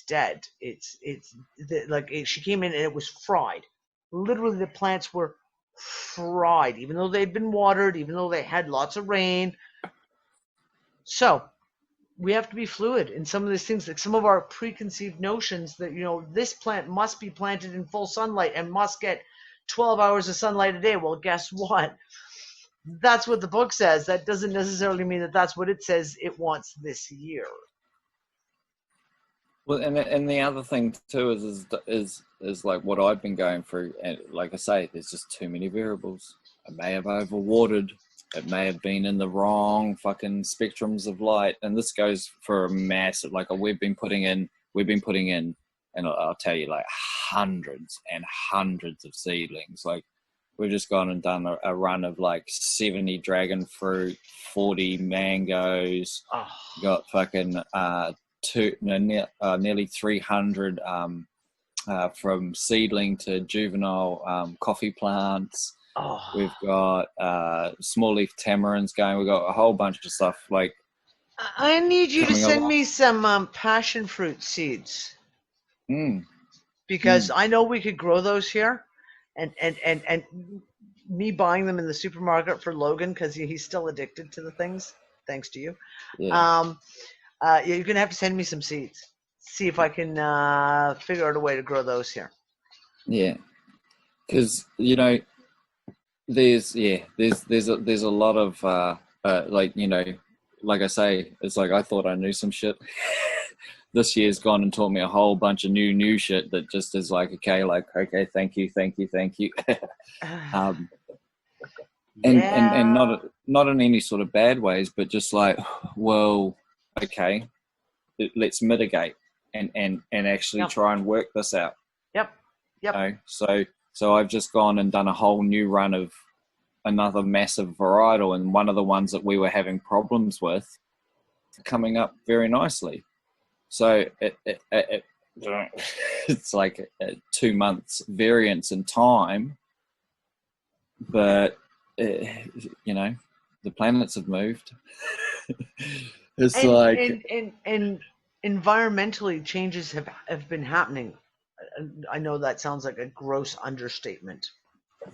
dead. She came in and it was fried. Literally, the plants were fried, even though they'd been watered, even though they had lots of rain. So we have to be fluid in some of these things, like some of our preconceived notions that, this plant must be planted in full sunlight and must get 12 hours of sunlight a day. Well, guess what? That's what the book says. That doesn't necessarily mean that that's what it says it wants this year. Well, and the other thing too is like what I've been going through, and like I say, there's just too many variables. I may have overwatered. It may have been in the wrong fucking spectrums of light, and this goes for a massive. Like we've been putting in, and I'll tell you, like hundreds and hundreds of seedlings. Like we've just gone and done a run of like 70 dragon fruit, 40 mangoes. Oh. Got fucking nearly 300 from seedling to juvenile coffee plants. Oh. We've got small leaf tamarinds going. We've got a whole bunch of stuff. Like I need you to send along. me some passion fruit seeds. Mm. Because I know we could grow those here, and me buying them in the supermarket for Logan because he's still addicted to the things, thanks to you. Yeah. You're gonna have to send me some seeds. See if I can figure out a way to grow those here. Yeah, because there's a lot of like I say, it's like I thought I knew some shit. This year's gone and taught me a whole bunch of new shit that just is like, okay, thank you. And not in any sort of bad ways, but just like, well, okay, let's mitigate and actually try and work this out. Yep. So I've just gone and done a whole new run of another massive varietal, and one of the ones that we were having problems with coming up very nicely. So it's like 2 months variance in time, but the planets have moved. And environmentally changes have been happening. I know that sounds like a gross understatement,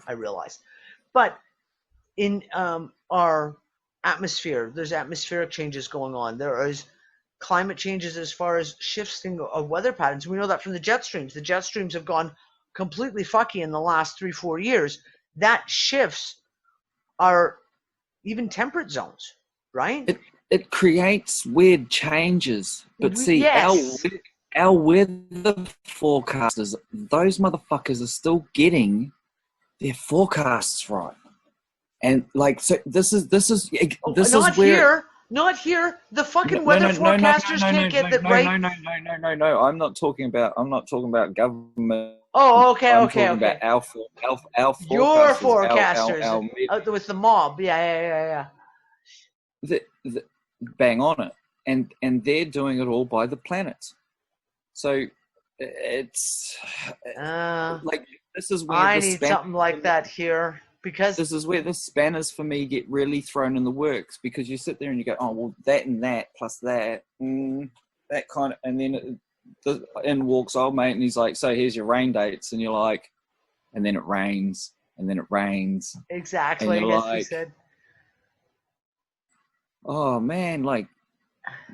I realize, but in our atmosphere, there's atmospheric changes going on. There is climate changes as far as shifts of weather patterns. We know that from the jet streams. The jet streams have gone completely fucky in the last 3-4 years. That shifts our even temperate zones, right? It creates weird changes. But see, yes. our weather forecasters, those motherfuckers are still getting their forecasts right. And like, so this is where. Not here. The fucking weather forecasters can't get that right. No. I'm not talking about government. Oh, okay. I'm talking about our forecasters. Your forecasters with the mob. Yeah. Bang on it, and they're doing it all by the planets. So it's like this is where I need something like that here. Because this is where the spanners for me get really thrown in the works, because you sit there and you go, oh, well, that and that plus that, that kind of, and then in walks old mate and he's like, so here's your rain dates, and you're like, and then it rains, and then it rains. Exactly, and you're as like, you said. Oh man, like,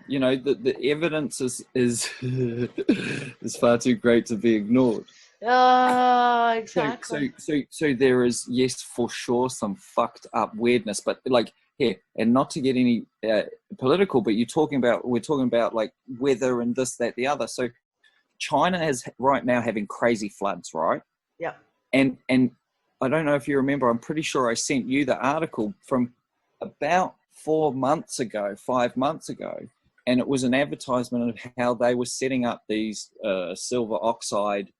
the evidence is is far too great to be ignored. Exactly. So there is, yes, for sure, some fucked up weirdness, but like here, and not to get any political, but we're talking about like weather and this, that, the other. So China is right now having crazy floods, right? Yeah. And I don't know if you remember, I'm pretty sure I sent you the article from about 5 months ago, and it was an advertisement of how they were setting up these silver oxide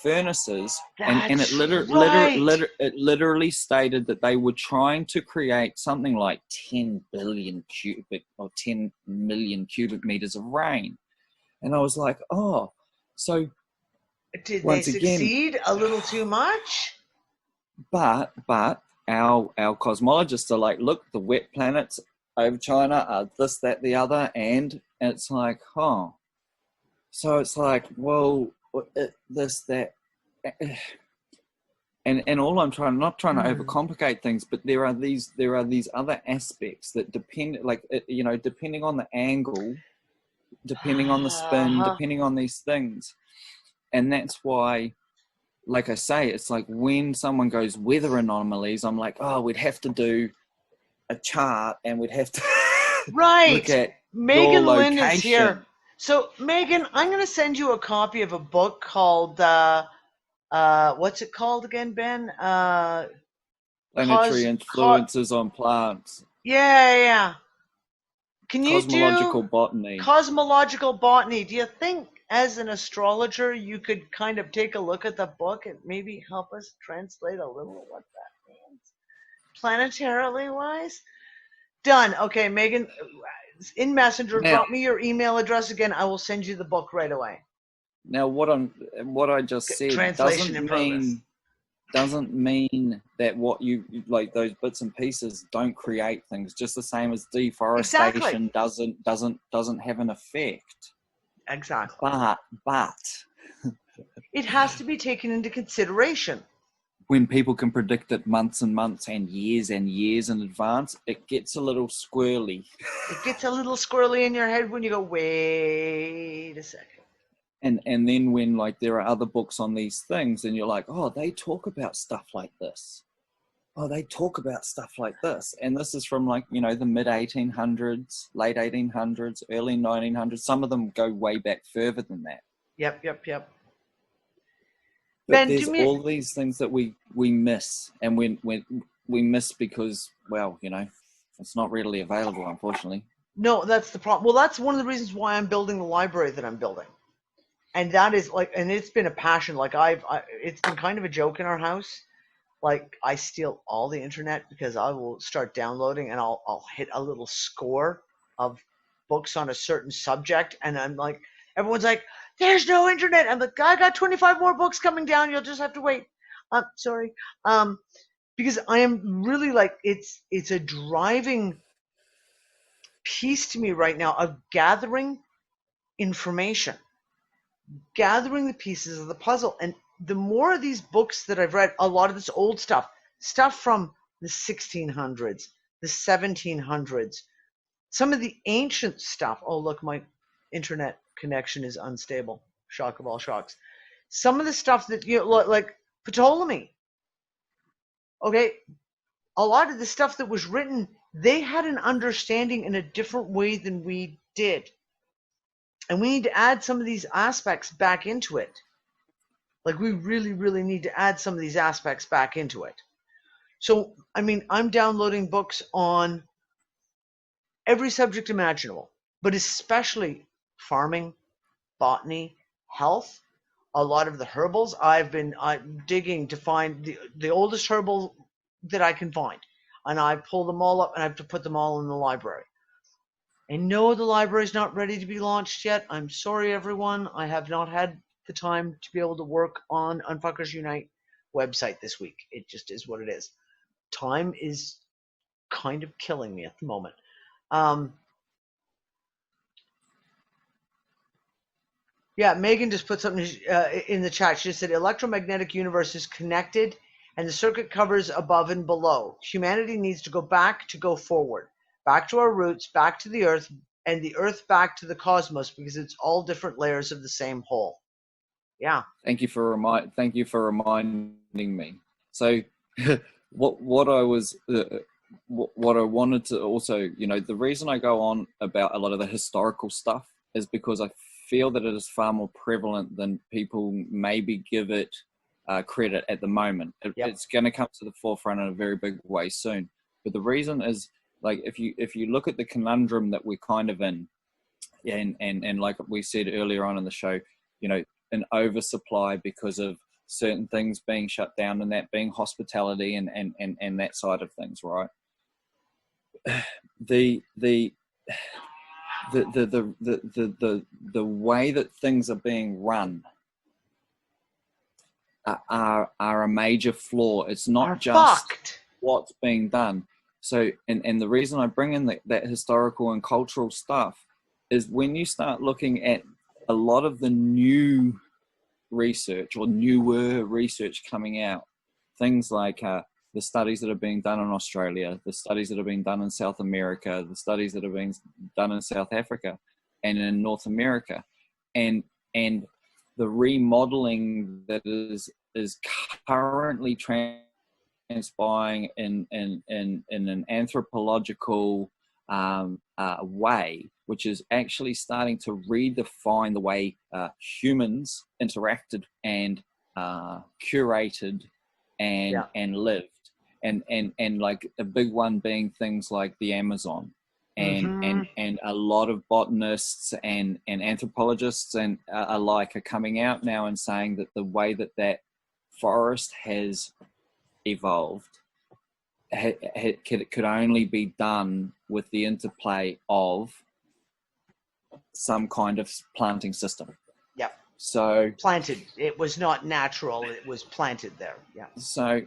furnaces, and it literally stated that they were trying to create something like 10 billion cubic or 10 million cubic meters of rain. And I was like, oh, so did once they succeed a little too much? But our cosmologists are like, look, the wet planets over China are this, that, the other, and it's like, oh, so it's like, well, this, that, and all I'm not trying to overcomplicate things, but there are these other aspects that depend, like, you know, depending on the angle, depending on the spin, depending on these things, and that's why. Like I say, it's like when someone goes weather anomalies, I'm like, oh, we'd have to do a chart and we'd have to look at Megan your Lynn is here. location. So Megan, I'm going to send you a copy of a book called what's it called again, Ben? Planetary Influences on Plants. Yeah. Can you Cosmological do botany. Cosmological botany? Do you think, as an astrologer, you could kind of take a look at the book and maybe help us translate a little of what that means, planetarily wise? Done. Okay, Megan, in Messenger, drop me your email address again. I will send you the book right away. Now, what I just said doesn't mean that what you like, those bits and pieces don't create things. Just the same as deforestation doesn't have an effect. Exactly. But it has to be taken into consideration. When people can predict it months and months and years in advance, it gets a little squirrely. It gets a little squirrely in your head when you go, wait a second. And then when, like, there are other books on these things and you're like, oh, they talk about stuff like this. Oh, they talk about stuff like this. And this is from, like, you know, the mid 1800s, late 1800s, early 1900s. Some of them go way back further than that. Yep. But Ben, there's all these things that we miss. And when we miss because, well, you know, it's not readily available, unfortunately. No, that's the problem. Well, that's one of the reasons why I'm building the library that I'm building. And that is like, and it's been a passion. Like it's been kind of a joke in our house. Like, I steal all the internet because I will start downloading and I'll hit a little score of books on a certain subject. And I'm like, everyone's like, there's no internet. I'm like, I got 25 more books coming down. You'll just have to wait. Sorry. Because I am really like, it's a driving piece to me right now of gathering information. Gathering the pieces of the puzzle. And the more of these books that I've read, a lot of this old stuff from the 1600s, the 1700s, some of the ancient stuff. Oh, look, my internet connection is unstable. Shock of all shocks. Some of the stuff that, you know, like Ptolemy. Okay, a lot of the stuff that was written, they had an understanding in a different way than we did. And we need to add some of these aspects back into it. Like, we really, really need to add some of these aspects back into it. So, I mean, I'm downloading books on every subject imaginable, but especially farming, botany, health, a lot of the herbals. I've been digging to find the oldest herbal that I can find. And I pull them all up and I have to put them all in the library. And no, the library is not ready to be launched yet. I'm sorry, everyone. I have not had the time to be able to work on Unfuckers Unite website this week. It just is what it is. Time is kind of killing me at the moment. Yeah, Megan just put something in the chat. She said, electromagnetic universe is connected and the circuit covers above and below. Humanity needs to go forward. Back to our roots, back to the earth, and the earth back to the cosmos, because it's all different layers of the same whole. Yeah. Thank you for reminding me. So, what I wanted to also, you know, the reason I go on about a lot of the historical stuff is because I feel that it is far more prevalent than people maybe give it credit at the moment. It's going to come to the forefront in a very big way soon. But the reason is, like, if you look at the conundrum that we're kind of in, and like we said earlier on in the show, you know, an oversupply because of certain things being shut down, and that being hospitality and that side of things, right? The way that things are being run are a major flaw. It's not just what's being done. So, and the reason I bring in that historical and cultural stuff is when you start looking at a lot of the new research or newer research coming out, things like the studies that are being done in Australia, the studies that are being done in South America, the studies that are being done in South Africa and in North America, and the remodeling that is currently transpiring in an anthropological way, which is actually starting to redefine the way humans interacted and curated and lived, and like a big one being things like the Amazon, and a lot of botanists and anthropologists and alike are coming out now and saying that the way that forest has evolved, it could only be done with the interplay of some kind of planting system. Yep. So planted. It was not natural. It was planted there. Yeah. So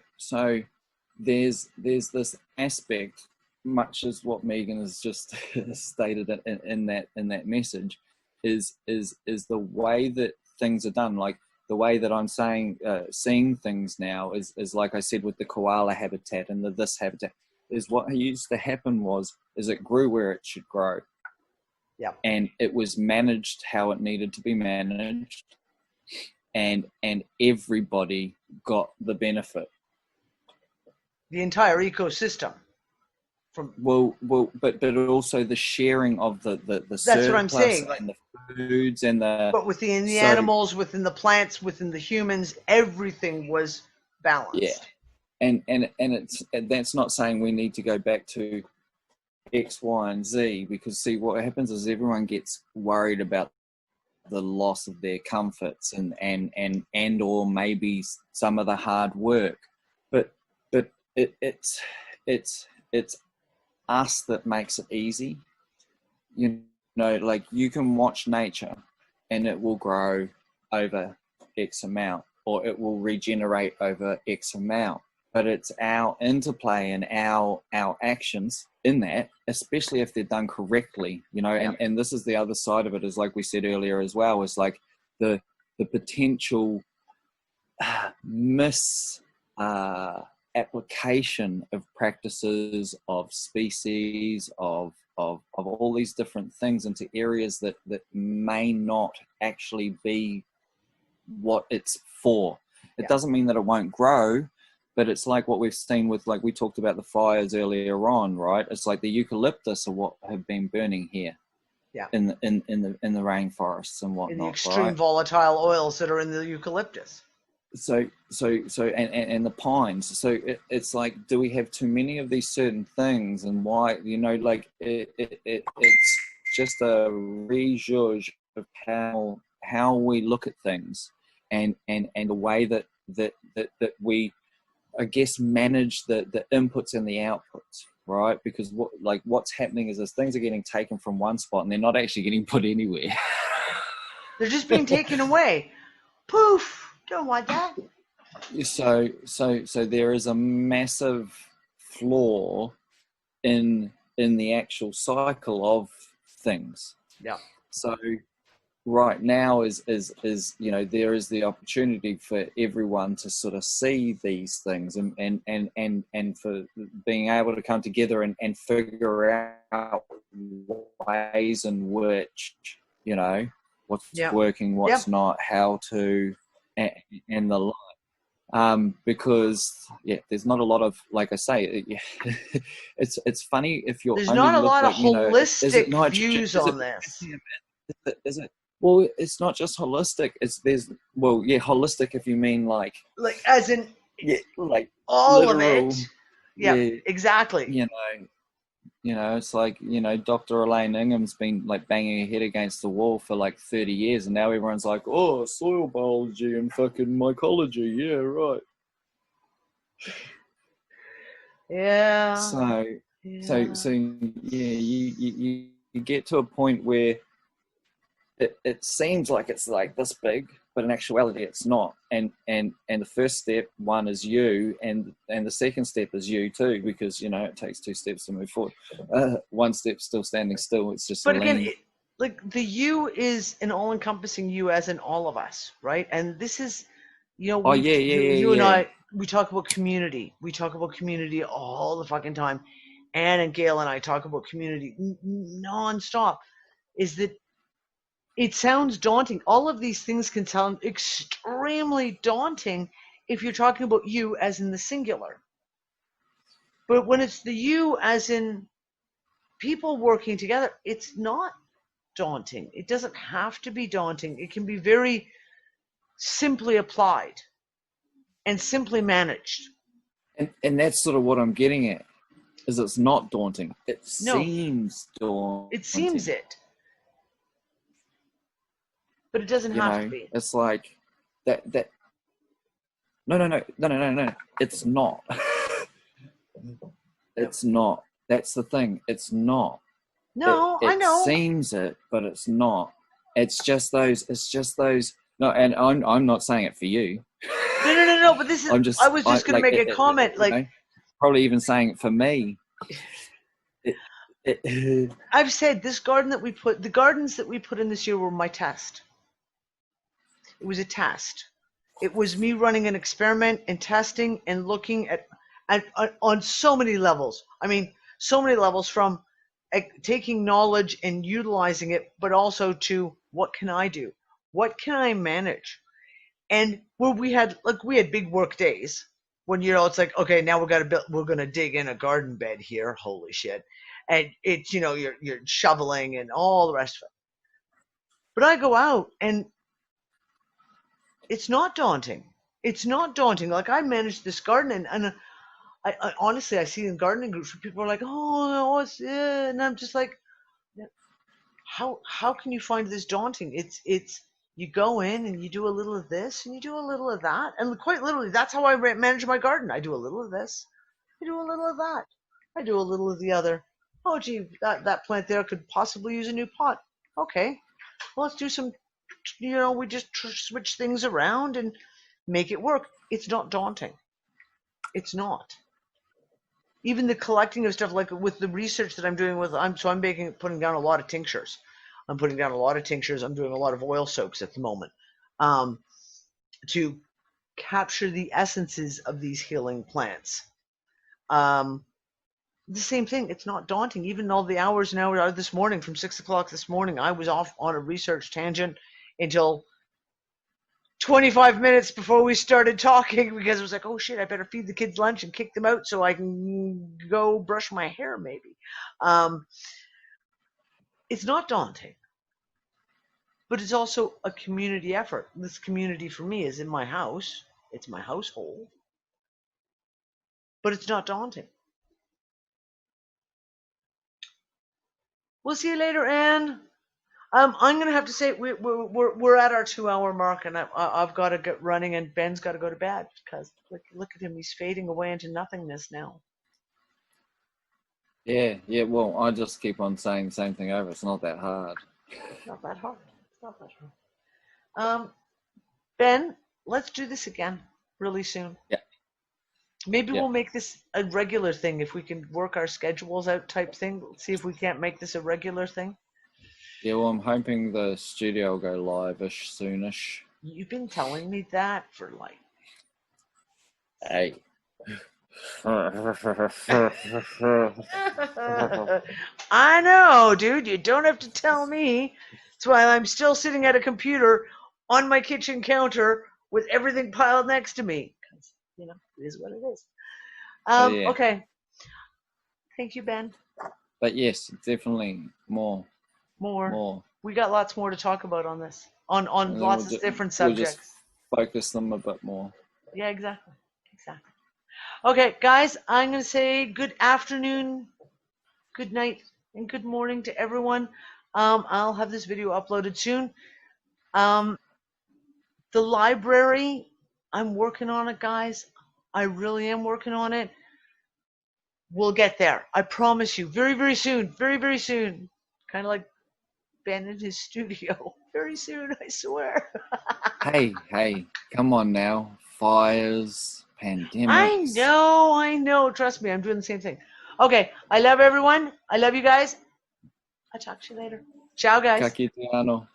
there's this aspect, much as what Megan has just stated in that message, is the way that things are done. Like the way that I'm seeing things now is like I said with the koala habitat and this habitat, is what used to happen is it grew where it should grow. Yeah. And it was managed how it needed to be managed, and everybody got the benefit. The entire ecosystem. But also the sharing of the that's what I'm saying. And the foods and but within the animals, within the plants, within the humans, everything was balanced. Yeah, and that's not saying we need to go back to X, Y, and Z, because see what happens is everyone gets worried about the loss of their comforts and or maybe some of the hard work, but it's us that makes it easy. You know, like you can watch nature and it will grow over X amount, or it will regenerate over X amount, but it's our interplay and our actions in that, especially if they're done correctly, you know. And this is the other side of it, is like we said earlier as well, is like the potential application of practices, of species, of all these different things into areas that may not actually be what it's for. It doesn't mean that it won't grow, but it's like what we've seen with, like we talked about the fires earlier on, right? It's like the eucalyptus are what have been burning here, in the rainforests and whatnot, in the extreme volatile oils that are in the eucalyptus. So and the pines. So it's like, do we have too many of these certain things, and why? You know, like it's just a rejudge of how we look at things, and the way that we, I guess, manage the inputs and the outputs, right? Because what's happening is things are getting taken from one spot and they're not actually getting put anywhere. They're just being taken away. Poof. Don't want that. So there is a massive flaw in the actual cycle of things. Yeah. So right now is you know, there is the opportunity for everyone to sort of see these things and for being able to come together and figure out ways in which, you know, what's working, what's not, how to, and the like, because there's not a lot of, like I say, it's funny if you're there's only not a lot of like, you know, holistic is it nitrogen, views on this. Is Well, it's not just holistic. Holistic if you mean like as in like all literal, of it. Yeah, exactly. It's like, Dr. Elaine Ingham's been like banging her head against the wall for like 30 years, and now everyone's like, oh, soil biology and fucking mycology, yeah, right. Yeah. So you get to a point where it seems like it's like this big, but in actuality it's not. And the first step one is you, and the second step is you too, because it takes 2 steps to move forward. 1 step still standing still. It's just. But again, like the you is an all-encompassing you, as in all of us, right? And this is, you and I, we talk about community. We talk about community all the fucking time. Anne and Gail and I talk about community nonstop. Is that it sounds daunting. All of these things can sound extremely daunting if you're talking about you as in the singular. But when it's the you as in people working together, it's not daunting. It doesn't have to be daunting. It can be very simply applied and simply managed. And that's sort of what I'm getting at, is it's not daunting. It seems daunting. It seems it. But it doesn't have to be. It's like that no. It's not. It's not. That's the thing. It's not. No, I know. It seems it, but it's not. It's just those. No, and I'm not saying it for you. No. But this is. I was just going to make a comment. Probably even saying it for me. I've said this garden the gardens that we put in this year were my test. It was a test. It was me running an experiment and testing and looking at on so many levels. I mean, so many levels, from taking knowledge and utilizing it, but also to what can I do? What can I manage? And where we had big work days when, it's like, okay, now we're going to dig in a garden bed here. Holy shit. And it's, you're shoveling and all the rest of it. But I go out and it's not daunting. It's not daunting. Like, I managed this garden, and I honestly, I see in gardening groups where people are like, oh, no, it's, and I'm just like, how can you find this daunting? It's you go in and you do a little of this and you do a little of that, and quite literally, that's how I manage my garden. I do a little of this, I do a little of that, I do a little of the other. Oh, gee, that plant there could possibly use a new pot. Okay, well, let's do some. We just switch things around and make it work. It's not daunting. It's not. Even the collecting of stuff, like with the research that I'm doing I'm putting down a lot of tinctures. I'm putting down a lot of tinctures. I'm doing a lot of oil soaks at the moment, to capture the essences of these healing plants. The same thing. It's not daunting. Even all the hours now this morning, from 6 o'clock this morning, I was off on a research tangent until 25 minutes before we started talking, because it was like, oh shit, I better feed the kids lunch and kick them out so I can go brush my hair maybe. It's not daunting, but it's also a community effort. This community for me is in my house. It's my household, but it's not daunting. We'll see you later, Anne. I'm gonna have to say we're at our 2-hour mark, and I've got to get running, and Ben's got to go to bed, because look at him, he's fading away into nothingness now. Yeah. Well, I just keep on saying the same thing over. It's not that hard. It's not that hard. Ben, let's do this again really soon. Yeah. Maybe we'll make this a regular thing if we can work our schedules out, type thing. See if we can't make this a regular thing. Yeah, well, I'm hoping the studio will go live-ish soonish. You've been telling me that for like... Hey. I know, dude. You don't have to tell me. That's why I'm still sitting at a computer on my kitchen counter with everything piled next to me. It is what it is. Okay. Thank you, Ben. But yes, definitely more. we got lots more to talk about on this, on And then lots of different we'll just subjects. focus them a bit more. Yeah, exactly. Exactly. Okay, guys, I'm going to say good afternoon, good night, and good morning to everyone. I'll have this video uploaded soon. The library, I'm working on it, guys. I really am working on it. We'll get there. I promise you. Very, very soon. Very, very soon. Kind of like Ben in his studio. Very soon, I swear. Hey, come on now. Fires, pandemics. I know. Trust me, I'm doing the same thing. Okay, I love everyone. I love you guys. I'll talk to you later. Ciao, guys. Ka kite ano.